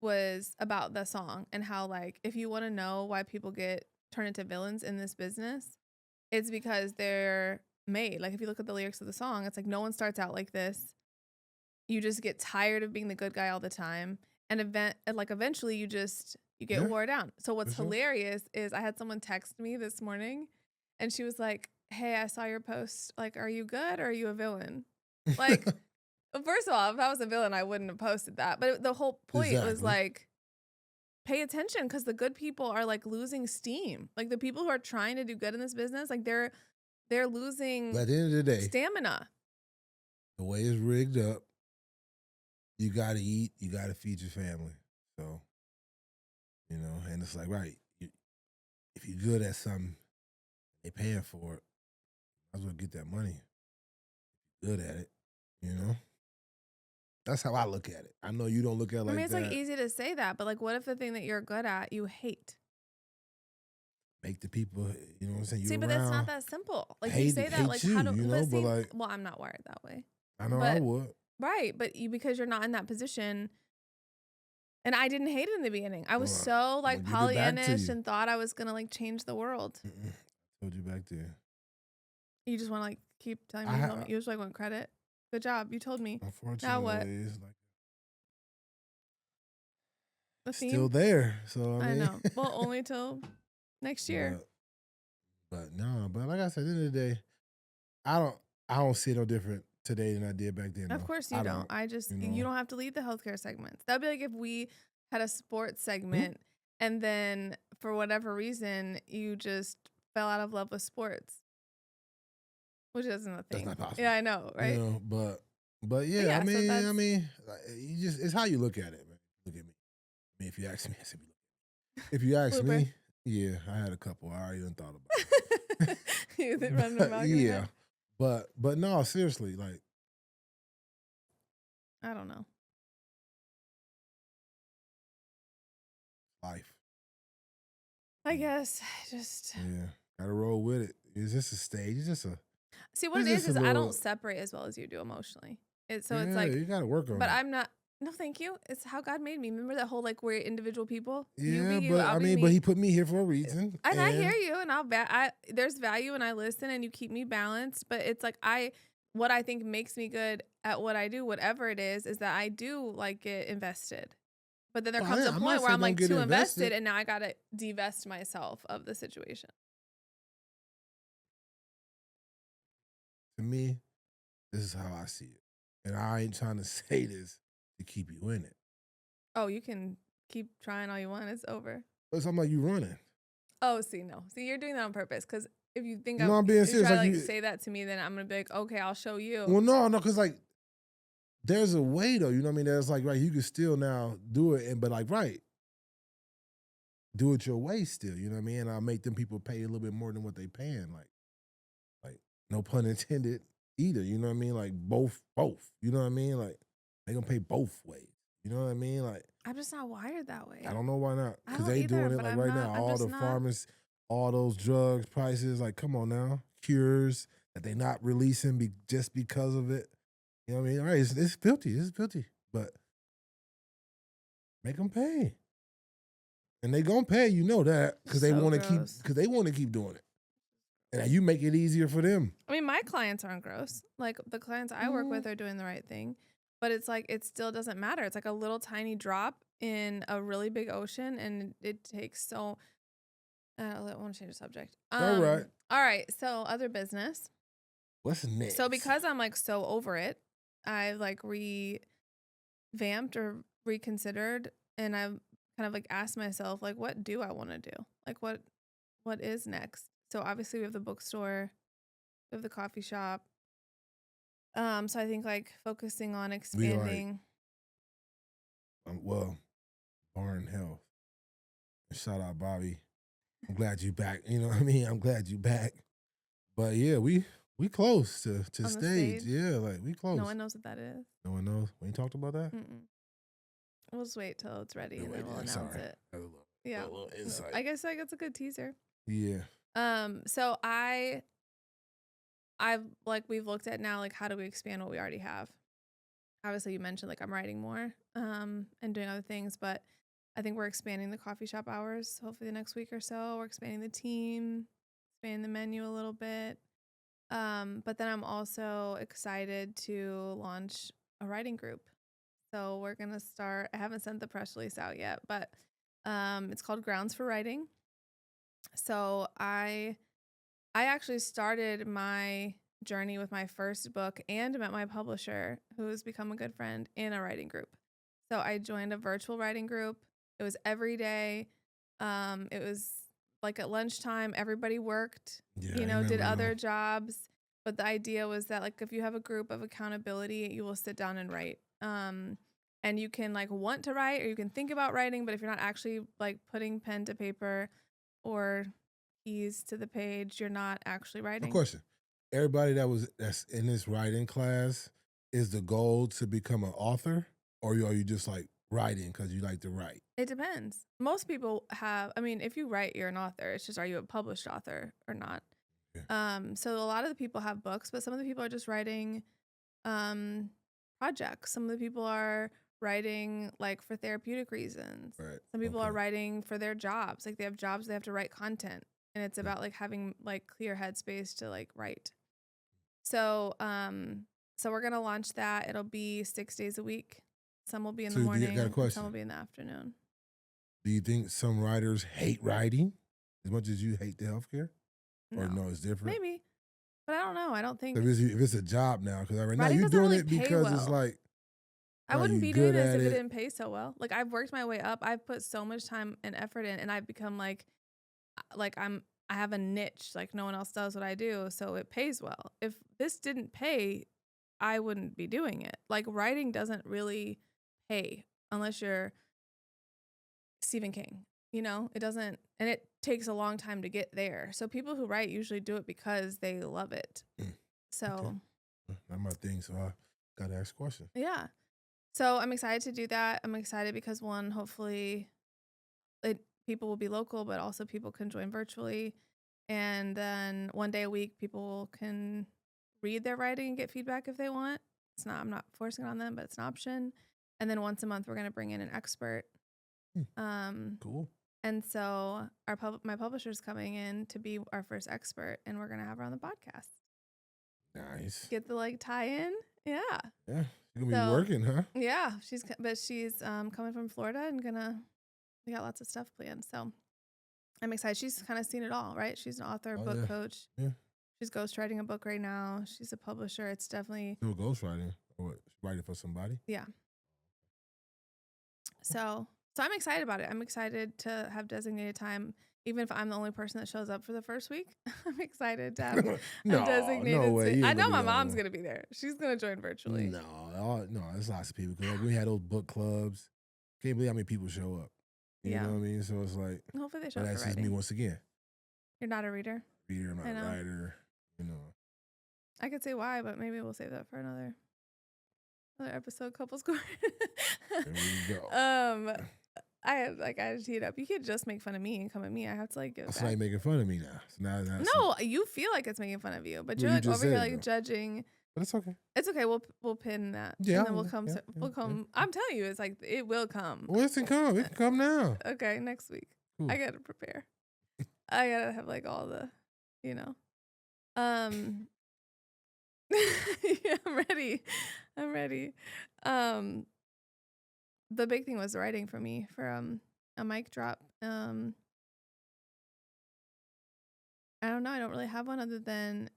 was about the song and how like if you want to know why people get turned into villains in this business, it's because they're made. Like if you look at the lyrics of the song, it's like no one starts out like this. You just get tired of being the good guy all the time. And eventually you get wore down. So what's hilarious is I had someone text me this morning and she was like, hey, I saw your post. Like, are you good or are you a villain? Like, first of all, if I was a villain, I wouldn't have posted that. But the whole point was like, pay attention because the good people are like losing steam. Like the people who are trying to do good in this business, like they're losing at the end of the day, stamina. The way it's rigged up, you got to eat, you got to feed your family. So, and it's like, right, if you're good at something, they paying for it. Might as well get that money. Good at it, you know? That's how I look at it. I know you don't look at it I mean, like it's like that. easy to say that, but like, what if the thing that you're good at you hate? Make the people, you know what I'm saying, See, you but that's not around that simple. Like you say that, hate like you, how do? But but see, like well, I'm not wired that way. I know I But would. right, but you because you're not in that position. And I didn't hate it in the beginning. I was Well, so I'm like gonna give it back to Pollyannish you. and thought I was gonna like change the world. Mm-mm. I told you back there. You just want to like keep telling me I you just like want credit. Good job, you told me. Now what? unfortunately it's like The still theme? there. So I I mean, know. Well, only till next year. but no, but like I said, at the end of the day, I don't I don't see it no different today than I did back then. Of Though course you I don't. don't, I just you you know. don't have to lead the healthcare segments. That'd be like if we had a sports Hmm? segment and then for whatever reason you just fell out of love with sports, which isn't a That's thing. not possible. Yeah, I know, right? But But yeah, yeah, so I that's mean, like, you just it's how you look at it, man. Look at me. I mean, if you ask me, I said, if you ask blooper. me, yeah, I had a couple. I already done thought about You it. run them out of your Yeah, head. but no, seriously, like I don't know. life. I guess just Yeah, gotta roll with it. It's just a stage. see what It's it just a is I don't little. separate as well as you do emotionally. It's Yeah, like, you gotta work on but it. I'm not. No, thank you. It's how God made me. Remember that whole like we're individual people. You be Yeah, you, but I'll I be mean, but me. he put me here for a reason, And I hear and you, and there's value, and I listen, and you keep me balanced. But it's like what I think makes me good at what I do, whatever it is that I do like get invested. But then there well, comes a I'm point not where saying I'm don't like get too invested, invested. and now I gotta divest myself of the situation. To me, this is how I see it, and I ain't trying to say this to keep you in it. Oh, you can keep trying all you want. It's over. But something like you running. Oh, see, no. See, you're doing that on purpose. Because if you think No, I'm being if you serious. try to Like like you, say that to me, then I'm gonna be like, okay, I'll show you. well, no, because like there's a way though. You know what I mean? There's like right, you can still now do it, and but like right, do it your way still. You know what I mean? And I'll make them people pay a little bit more than what they paying. Like no pun intended either. You know what I mean? Like both. You know what I mean? Like they gonna pay both ways. You know what I mean? Like I'm just not wired that I way. don't know why not. I Because don't they either, doing it but like I'm right not. now. I'm All just the not. pharmacists, all those drugs prices. Like come on now, cures that they not releasing just because of it. You know what I mean? All right, it's filthy. It's filthy, but make them pay, and they gonna pay. You know that because they So want to keep gross. doing it, and you make it easier for them. I mean, my clients aren't gross. Like the clients I work with are doing the right thing, but it's like it still doesn't matter. It's like a little tiny drop in a really big ocean, and it takes so. I want to change the subject. All right, All right. So other business. what's So next? because I'm like so over it, I like revamped or reconsidered, and I've kind of like asked myself like, what do I want to do? Like what is next? So obviously we have the bookstore, we have the coffee shop. So I think like focusing on We like expanding. well, Barn Health. Shout out Bobby. I'm glad you back. You know what I mean? I'm glad you back. But yeah, we close to On the stage. stage. Yeah, like we No close. one knows what that is. No one knows. We ain't talked about that. Mm-mm. We'll just wait till it's ready No, and wait, then we'll yeah, announce sorry. it. A Yeah. little insight. I guess like it's a good teaser. Yeah. So I've like we've looked at now like how do we expand what we already have. Obviously you mentioned like I'm writing more and doing other things, but I think we're expanding the coffee shop hours hopefully the next week or so. We're expanding the team, expanding the menu a little bit. But then I'm also excited to launch a writing group. So we're gonna start. I haven't sent the press release out yet, but it's called Grounds for Writing. So I actually started my journey with my first book and met my publisher, who has become a good friend, in a writing group. So I joined a virtual writing group. It was every day. It was like at lunchtime, everybody worked, Yeah, I did remember other though. jobs. But the idea was that like if you have a group of accountability, you will sit down and write. and you can like want to write or you can think about writing, but if you're not actually like putting pen to paper or keys to the page, you're not actually No writing. question. Everybody that's in this writing class, is the goal to become an author, or are you just like writing because you like to write? It depends. Most people have, I mean, if you write, you're an author. It's just, are you a published author or not? Yeah. So a lot of the people have books, but some of the people are just writing um, projects. Some of the people are writing like for therapeutic reasons. Right. Some people are Okay. writing for their jobs. Like they have jobs, they have to write content, and it's Yeah. about like having like clear headspace to like write. So, so we're gonna launch that. It'll be 6 days a week. Some will be in the So I got a morning, and some will question. be in the afternoon. Do you think some writers hate writing as much as you hate the healthcare, or No, no? It's different. maybe, but I don't know. I don't So think if it's a job now, because right now writing you're doesn't doing really it pay because it's well. like I right, wouldn't you be doing good this at if it it. didn't pay so well. Like I've worked my way up. I've put so much time and effort in, and I've become like I have a niche. Like no one else does what I do, so it pays well. If this didn't pay, I wouldn't be doing it. Like writing doesn't really pay unless you're Stephen King. You know, it doesn't, and it takes a long time to get there. So people who write usually do it because they love it. Mm, okay, So not my thing. So I gotta ask a question. yeah. So I'm excited to do that. I'm excited because one, hopefully it people will be local, but also people can join virtually. And then one day a week, people can read their writing and get feedback if they want. It's not, I'm not forcing it on them, but it's an option. And then once a month, we're going to bring in an expert. Hmm, Um, cool. and so my publisher's coming in to be our first expert, and we're going to have her on the podcast. Nice. Get the like tie in. Yeah. Yeah, you're gonna be So working, huh? yeah, she's coming from Florida and we got lots of stuff planned. So I'm excited. She's kind of seen it all, right? She's an author, Oh book yeah, coach. yeah. She's ghostwriting a book right now. She's a publisher. It's definitely, Do a ghostwriting or what? Writing for somebody. yeah. So I'm excited about it. I'm excited to have designated time, even if I'm the only person that shows up for the first week. I'm excited to have a No designated. way. You I ain't gonna know be my the only mom's one. gonna be there. She's gonna join virtually. No, there's lots of people because like we had those book clubs. Can't believe how many people show up. You Yeah. know what I mean? So it's like, Hopefully they show but up for that's just me writing. once again. You're not a reader. Reader, I'm not I a know. writer. You know. I could say why, but maybe we'll save that for another episode. Couples Court. There we go. I have like I tee it up. You can't just make fun of me and come at me. I have to like give it That's back. like making fun of me now. So now that's No, you feel like it's making fun of you, but Well, you're you like just over here said it, like though. judging. But it's okay. It's okay. We'll pin that, Yeah, and then we'll come. yeah, We'll yeah, come. yeah. I'm telling you, it's like it will come. Well, it can come. It can come now. Okay, next week. Cool. I gotta prepare. I gotta have like all the, you know. Yeah, I'm ready. I'm ready. Um, the big thing was writing for me for a mic drop. I don't know. I don't really have one other than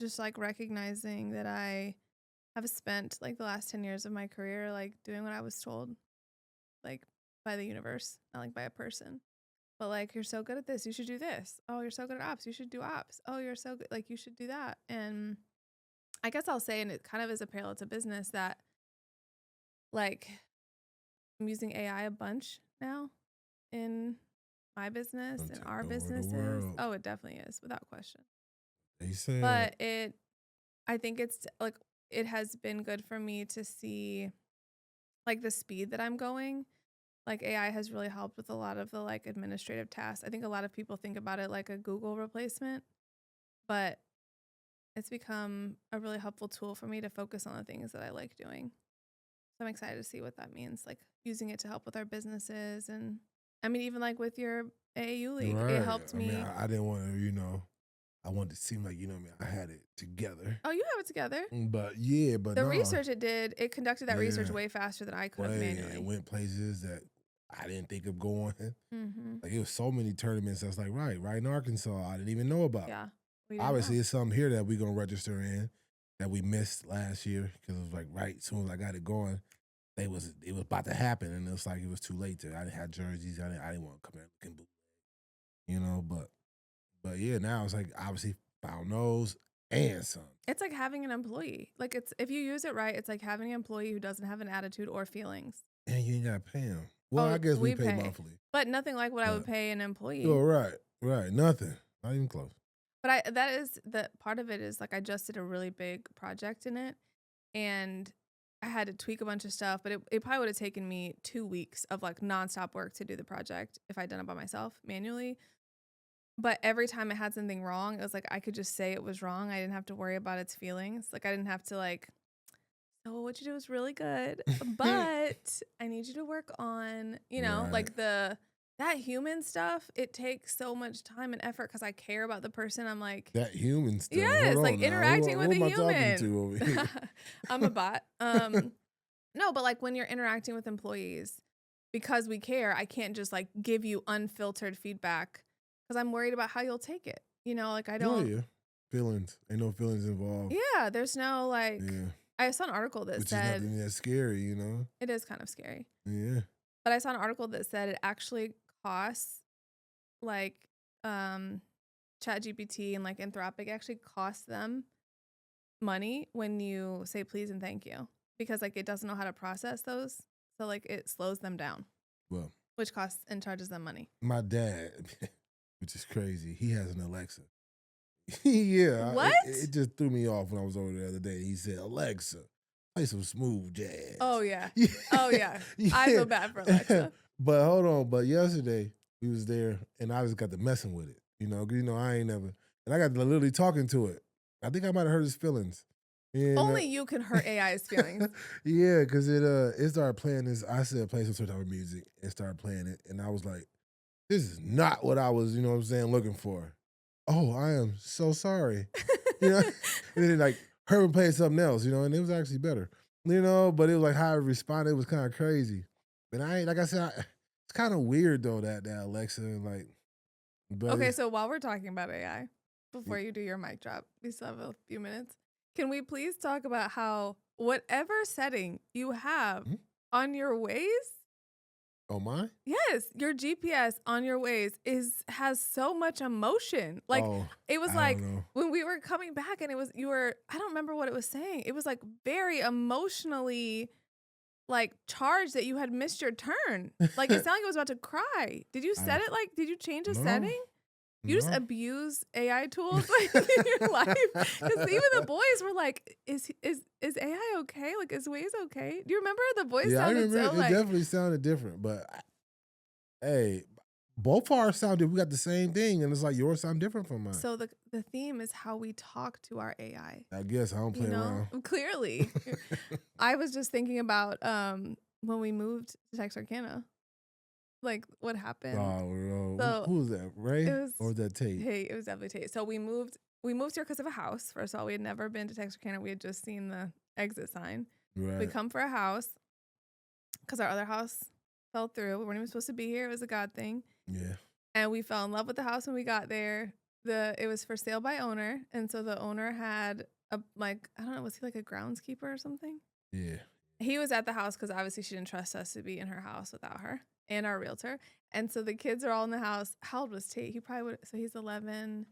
just like recognizing that I have spent like the last 10 years of my career like doing what I was told, like by the universe, not like by a person. But like you're so good at this, you should do this. Oh, you're so good at ops, you should do ops. Oh, you're so good, like you should do that. And I guess I'll say, and it kind of is a parallel to business, that like I'm using AI a bunch now in my business Gonna and take our over the businesses. world. Oh, it definitely is, without question. They said. But I think it's like it has been good for me to see like the speed that I'm going. Like AI has really helped with a lot of the like administrative tasks. I think a lot of people think about it like a Google replacement, but it's become a really helpful tool for me to focus on the things that I like doing. So I'm excited to see what that means, like using it to help with our businesses. And I mean, even like with your AAU league, it Right. helped I mean, me. I didn't want to, I wanted to seem like, I mean, I had it together. Oh, you have it together. But yeah, but The no. research it conducted that research Yeah. way faster than I could have Way, manually. it went places that I didn't think of going. Mm-hmm. Like it was so many tournaments that's like, right in Arkansas, I didn't even know about. Yeah. We didn't Obviously, know. it's something here that we're going to register in that we missed last year because it was like right as soon as I got it going, it was about to happen, and it was like it was too late to. I didn't have jerseys. I didn't want to come in looking bootleg, but yeah, now it's like obviously found those. and some. It's like having an employee. Like it's if you use it right, it's like having an employee who doesn't have an attitude or feelings. And you ain't gotta pay him. Well, I Oh, guess we we pay pay, monthly, but nothing like what I would but pay an oh, employee. right, nothing, not even close. But I that is the part of it is like I just did a really big project in it and I had to tweak a bunch of stuff, but it probably would have taken me 2 weeks of like nonstop work to do the project if I'd done it by myself manually. But every time it had something wrong, it was like I could just say it was wrong. I didn't have to worry about its feelings. Like I didn't have to like, so what you did was really good, but I need you to work on, Right. like that human stuff. It takes so much time and effort because I care about the person. I'm like, That human stuff. Hold yes, like on now. interacting with Who a am I talking human. to over here? I'm a bot. No, but like when you're interacting with employees, because we care, I can't just like give you unfiltered feedback because I'm worried about how you'll take it. Like I Oh don't, yeah. Feelings. Ain't no feelings involved. yeah, there's no like, Yeah. I saw an article that Which is said nothing that scary, you know? it is kind of scary, Yeah. but I saw an article that said it actually costs like, ChatGPT and like Anthropic actually costs them money when you say please and thank you because like it doesn't know how to process those. So like it slows them down, Well, which costs and charges them money. my dad, which is crazy, he has an Alexa. Yeah, it What? just threw me off when I was over the other day. He said, Alexa, play some smooth Oh jazz. yeah. Yeah. Oh yeah. I Yeah. feel bad for Alexa. But hold on. But yesterday we was there and I just got to messing with it. 'Cause, I ain't never, and I got to literally talking to it. I think I might have hurt his feelings. And Only you can hurt AI's feelings. yeah, because it started playing this. I said play some sort of music and started playing it. And I was like, this is not what I was, what I'm saying, looking for. Oh, I am so sorry. You know, and then like her playing something else, and it was actually better. But it was like how I responded was kind of crazy. But I ain't like I said, it's kind of weird though that Alexa like, but Okay, it's so while we're talking about AI, before you do your mic drop, we still have a few minutes. Can we please talk about how whatever setting you have Mhm. on your Waze, Oh my. yes, your GPS on your Waze has so much emotion. Like Oh, it was I don't like know. when we were coming back and I don't remember what it was saying. It was like very emotionally like charged that you had missed your turn. Like it sounded like it was about to cry. Did you I set it like did you change a no setting? You just no. abuse AI tools like, in your life because even the boys were like, "Is AI okay? Like, is Waze okay?" Do you remember the boys Yeah, I sounded remember so it like definitely sounded different, but hey, both ours sounded. We got the same thing, and it's like yours sound different from mine. so the theme is how we talk to our AI. I guess I don't play around. Clearly, I was just thinking about when we moved to Texarkana, like what happened. Oh, So who was that? it Ray was or was that Tate? Hey, it was definitely Tate. So we moved here because of a house. First of all, we had never been to Texarkana. We had just seen the exit sign. We Right. come for a house because our other house fell through. We weren't even supposed to be here. It was a God thing. Yeah. And we fell in love with the house when we got there. It was for sale by owner. And so the owner had I don't know, was he like a groundskeeper or something? Yeah. He was at the house because obviously she didn't trust us to be in her house without her and our realtor. And so the kids are all in the house. How old was Tate? He probably would, so he's 11,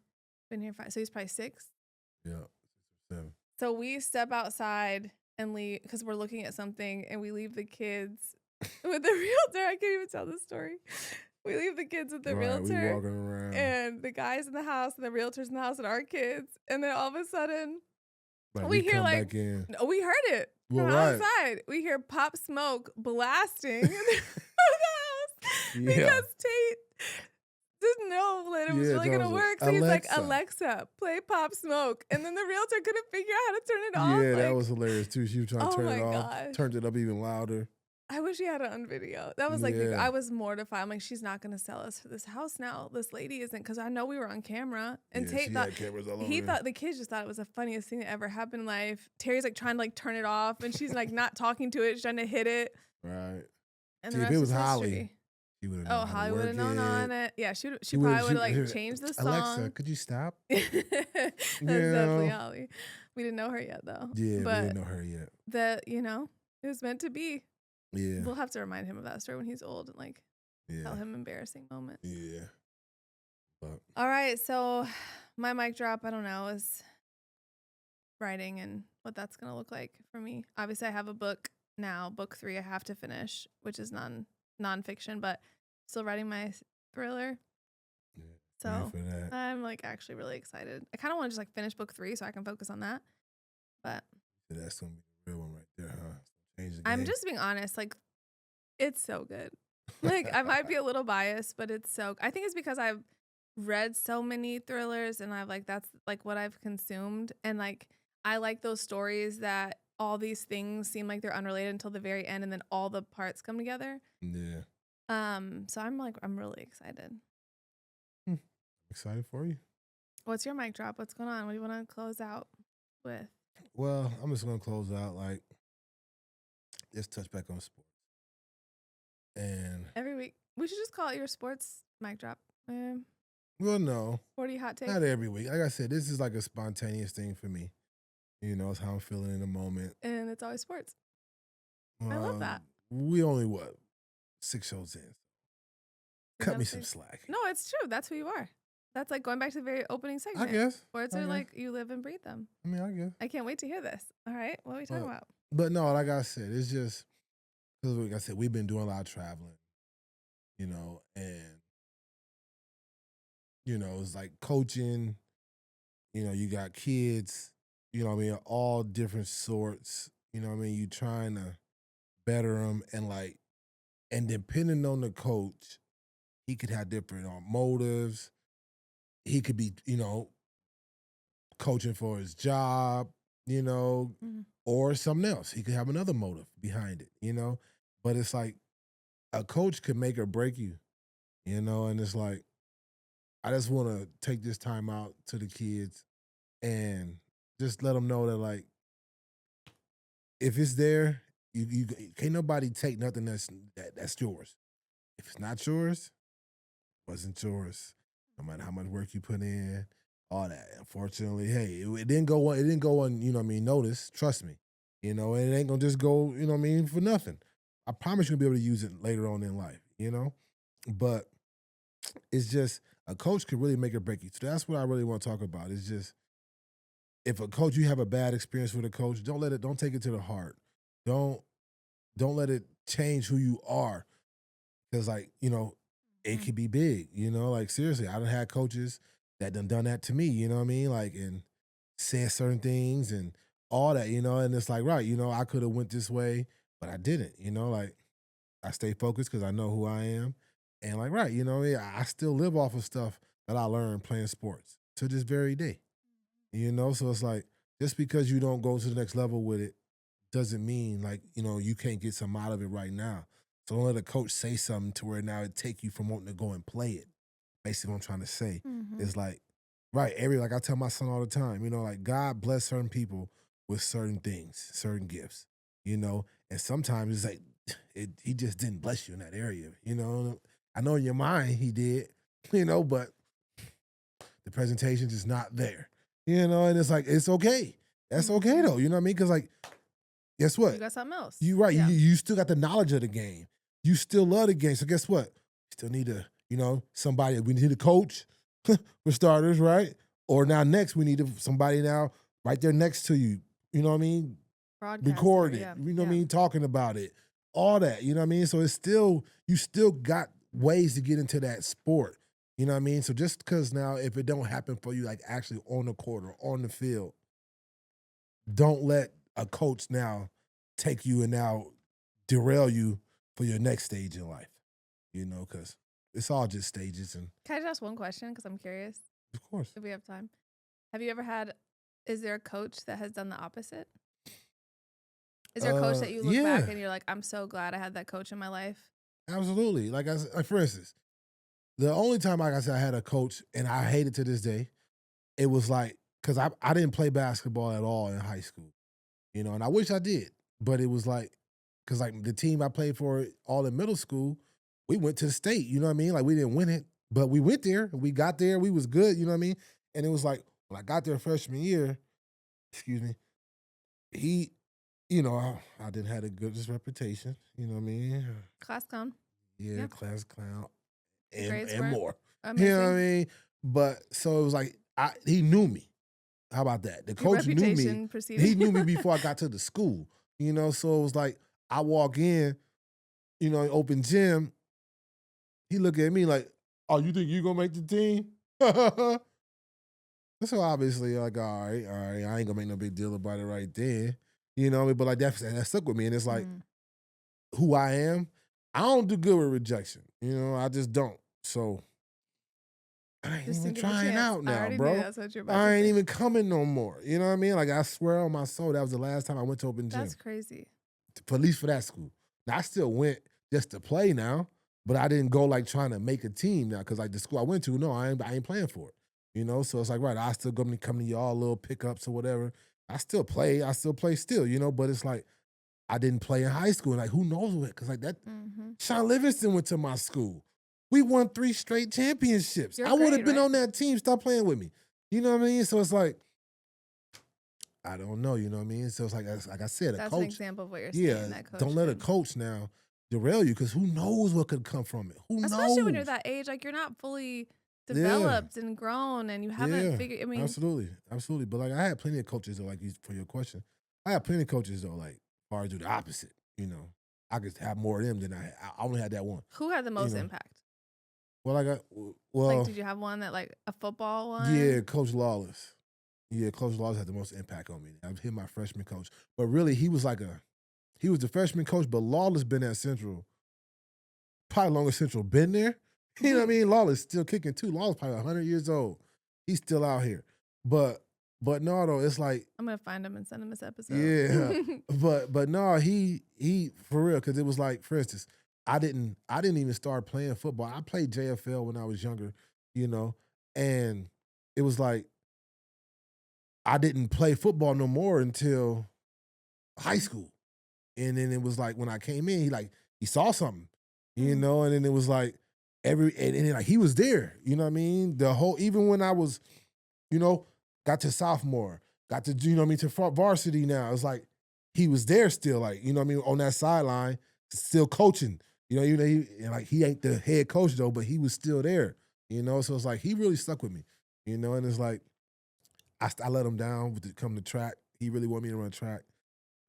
been here 5, so he's probably 6. Yeah. 7. So we step outside and leave because we're looking at something and we leave the kids with the realtor. I can't even tell the story. We leave the kids with the Right. We realtor walking around and the guys in the house and the realtors in the house and our kids. And then all of a sudden, like we we hear come like, back in. no, we heard it Well, from right. outside. We hear Pop Smoke blasting in the house Yeah. because Tate didn't know that it was Yeah. really That gonna was work. So he's like, Alexa. Alexa, play Pop Smoke. And then the realtor couldn't figure out how to turn it off. Yeah, that Like, was hilarious too. She was trying to oh turn my it off, gosh. turned it up even louder. I wish he had it on video. That was like, Yeah. I was mortified. I'm like, she's not gonna sell us for this house now. This lady isn't, because I know we were on camera. And Yeah, Tate she thought had cameras all over he there. thought the kids just thought it was the funniest thing that ever happened in life. Terry's like trying to like turn it off, and she's like not talking to it, she's trying to hit it. Right. And See, the if rest it was is Holly, history. she would have Oh, known how to Holly would work have known it. on it. Yeah, she She probably would would have like changed the song. Alexa, could you stop? That's You definitely know? Holly. We didn't know her yet though. Yeah, we But didn't know her yet. it was meant to be. Yeah. We'll have to remind him of that story when he's old and like tell Yeah. him embarrassing moments. Yeah. But All right, so my mic drop, I don't know, is writing and what that's gonna look like for me. Obviously, I have a book now, book 3 I have to finish, which is nonfiction, but still writing my thriller. Yeah, ready So for that. I'm like actually really excited. I kind of want to just like finish book 3 so I can focus on that. But So that's gonna be the real one right there, huh? Change the I'm game. just being honest, like it's so good. Like I might be a little biased, but it's so I think it's because I've read so many thrillers and I've like that's like what I've consumed and like I like those stories that all these things seem like they're unrelated until the very end and then all the parts come together. Yeah. So I'm really excited. Hmm. Excited for you. What's your mic drop? What's going on? What do you want to close out with? Well, I'm just gonna close out like let's touch back on sports. And Every week. We should just call it your sports mic drop. well, no, 40 hot take. not every week. Like I said, this is like a spontaneous thing for me. You know, it's how I'm feeling in the moment. And it's always sports. I love Um, that. we only what 6 shows in. You Cut gotta me some say slack. no, it's true. That's who you are. That's like going back to the very opening I segment. guess. Sports I are guess. like you live and breathe them. I mean, I guess. I can't wait to hear this. All right. What are we talking But about? but no, like I said, it's just because like I said, we've been doing a lot of traveling, and it's like coaching. You got kids. What I mean, all different sorts. What I mean, you trying to better them, and depending on the coach, he could have different motives. He could be, coaching for his job, you know, Mhm. or something else. He could have another motive behind it. But it's like a coach could make or break you, and it's like I just want to take this time out to the kids and just let them know that like if it's there, you can't nobody take nothing that's yours. If it's not yours, it wasn't yours. No matter how much work you put in, all that. Unfortunately, hey, it didn't go on. It didn't go on. Notice. Trust me. It ain't gonna just go. For nothing. I promise you'll be able to use it later on in life. But it's just a coach could really make or break you. So that's what I really want to talk about. It's just if a coach you have a bad experience with a coach, don't take it to the heart. Don't don't let it change who you are. Because it Mhm. could be big, like seriously. I done had coaches that done that to me, you know what I mean? Like and said certain things and all that, and it's like, right, I could have went this way, but I didn't, like I stay focused because I know who I am. And like, right, yeah, I still live off of stuff that I learned playing sports to this very day. So it's like just because you don't go to the next level with it doesn't mean like, you can't get some out of it right now. So don't let a coach say something to where now it take you from wanting to go and play it. Basically what I'm trying to say Mhm. is like, right, like I tell my son all the time, like God bless certain people with certain things, certain gifts, and sometimes it's like he just didn't bless you in that area. I know in your mind he did, but the presentation just not there, and it's like, it's okay. That's okay Mhm. though, you know what I mean? Because like, guess what? You got something else. You right. You Yeah. you still got the knowledge of the game. You still love the game. So guess what? Still need somebody. We need a coach for starters, right? Or now next we need somebody now right there next to you. You know what I mean? Broadcaster. Record it. Yeah. You know what I Yeah. mean? Talking about it. All that. You know what I mean? So it's still you still got ways to get into that sport. You know what I mean? So just because now if it don't happen for you like actually on the court or on the field, don't let a coach now take you and now derail you for your next stage in life, because it's all just stages. And Can I just ask one question? Because I'm curious of course, if we have time. Have you ever had, is there a coach that has done the opposite? Is there a coach that you look back yeah, and you're like, I'm so glad I had that coach in my life? absolutely. Like I said, like for instance, the only time, like I said, I had a coach and I hate it to this day, it was like, because I didn't play basketball at all in high school, and I wish I did, but it was like, because like the team I played for all in middle school, we went to the state, you know what I mean? Like we didn't win it, but we went there, we got there, we was good, you know what I mean? And it was like, when I got there freshman year, excuse me, he, I didn't have the goodest reputation, you know what I mean? Class clown. Yeah, Yeah. class clown and Grades and weren't more. You know what I amazing. mean? But so it was like he knew me. How about that? The Your coach knew me. reputation He preceding. knew me before I got to the school, you know? So it was like, I walk in, you know, open gym, he look at me like, "Oh, you think you gonna make the team?" So obviously, like, all right, I ain't gonna make no big deal about it right then. You know what I mean? But like that stuck with me. And it's like Mm. who I am, I don't do good with rejection. You know, I just don't. So I ain't Just even didn't give a trying chance. out I now, already knew bro. that's what you're about to I ain't say. even coming no more. You know what I mean? Like I swear on my soul, that was the last time I went to open That's gym. crazy. At least for that school. Now I still went just to play now, but I didn't go like trying to make a team now because like the school I went to, no, I ain't playing for it. You know, so it's like right, I still come to y'all little pickups or whatever. I still play still, you know, but it's like I didn't play in high school. Like who knows what? Because like that, Mhm. Sean Livingston went to my school. We won 3 straight championships. Your I would have grade, been right? on that team. Stop playing with me. You know what I mean? So it's like I don't know. You know what I mean? So it's like I said, a That's an coach. example of what you're saying Yeah, that don't coach let a could. coach now derail you because who knows what could come from it? Who Especially when you're knows? that age, like, you're not fully Yeah, developed and grown, and you haven't yeah, figured I mean, absolutely, absolutely. But like I had plenty of coaches though, like for your question, I had plenty of coaches though, like as far as do the opposite. You know, I could have more of them than I only had that one. who had the You most know, impact? well, I got Like, well, did you have one that, like, a football yeah, one? Coach Lawless. Yeah, Coach Lawless had the most impact on me. I've hit my freshman coach, but really he was the freshman coach, but Lawless been at Central probably longer Central been there. You know what I mean? Lawless still kicking too. Lawless probably 100 years old. He's still out here. But no, though, it's like, I'm gonna find him and send him this episode. yeah. But no, he for real, because it was like, for instance, I didn't even start playing football. I played JFL when I was younger, you know, and it was like I didn't play football no more until high school. And then it was like when I came in, he saw something, you Mm. know, and then it was like and like he was there, you know what I mean? The whole even when I was, you know, got to sophomore, got to, you know what I mean, to varsity now. It's like he was there still, like, you know what I mean, on that sideline, still coaching. And like he ain't the head coach though, but he was still there, you know. So it's like he really stuck with me, you know, and it's like I let him down with come to track. He really wanted me to run track.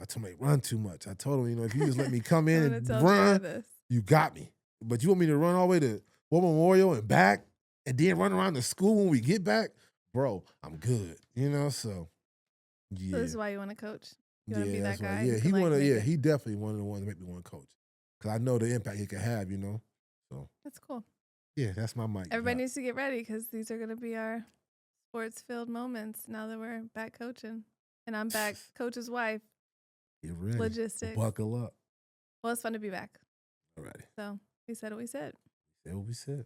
I told him, "Hey, run too much." I told him, you know, if you just let me come I'm in gonna and tell Trey run, this. you got me. But you want me to run all the way to War Memorial and back and then run around the school when we get back? Bro, I'm good. You know, so So this yeah. is why you wanna coach? You wanna Yeah, be that that's right. guy Yeah, who can, like, make it he definitely one of the ones that make me want to coach. Cause I know the impact he can have, you know. So That's cool. yeah, that's my mic Everybody drop. needs to get ready because these are gonna be our sports-filled moments now that we're back coaching, and I'm back coach's wife. Get ready. Logistics. Buckle up. Well, it's fun to be back. All righty. So we said what we said. Say what we said.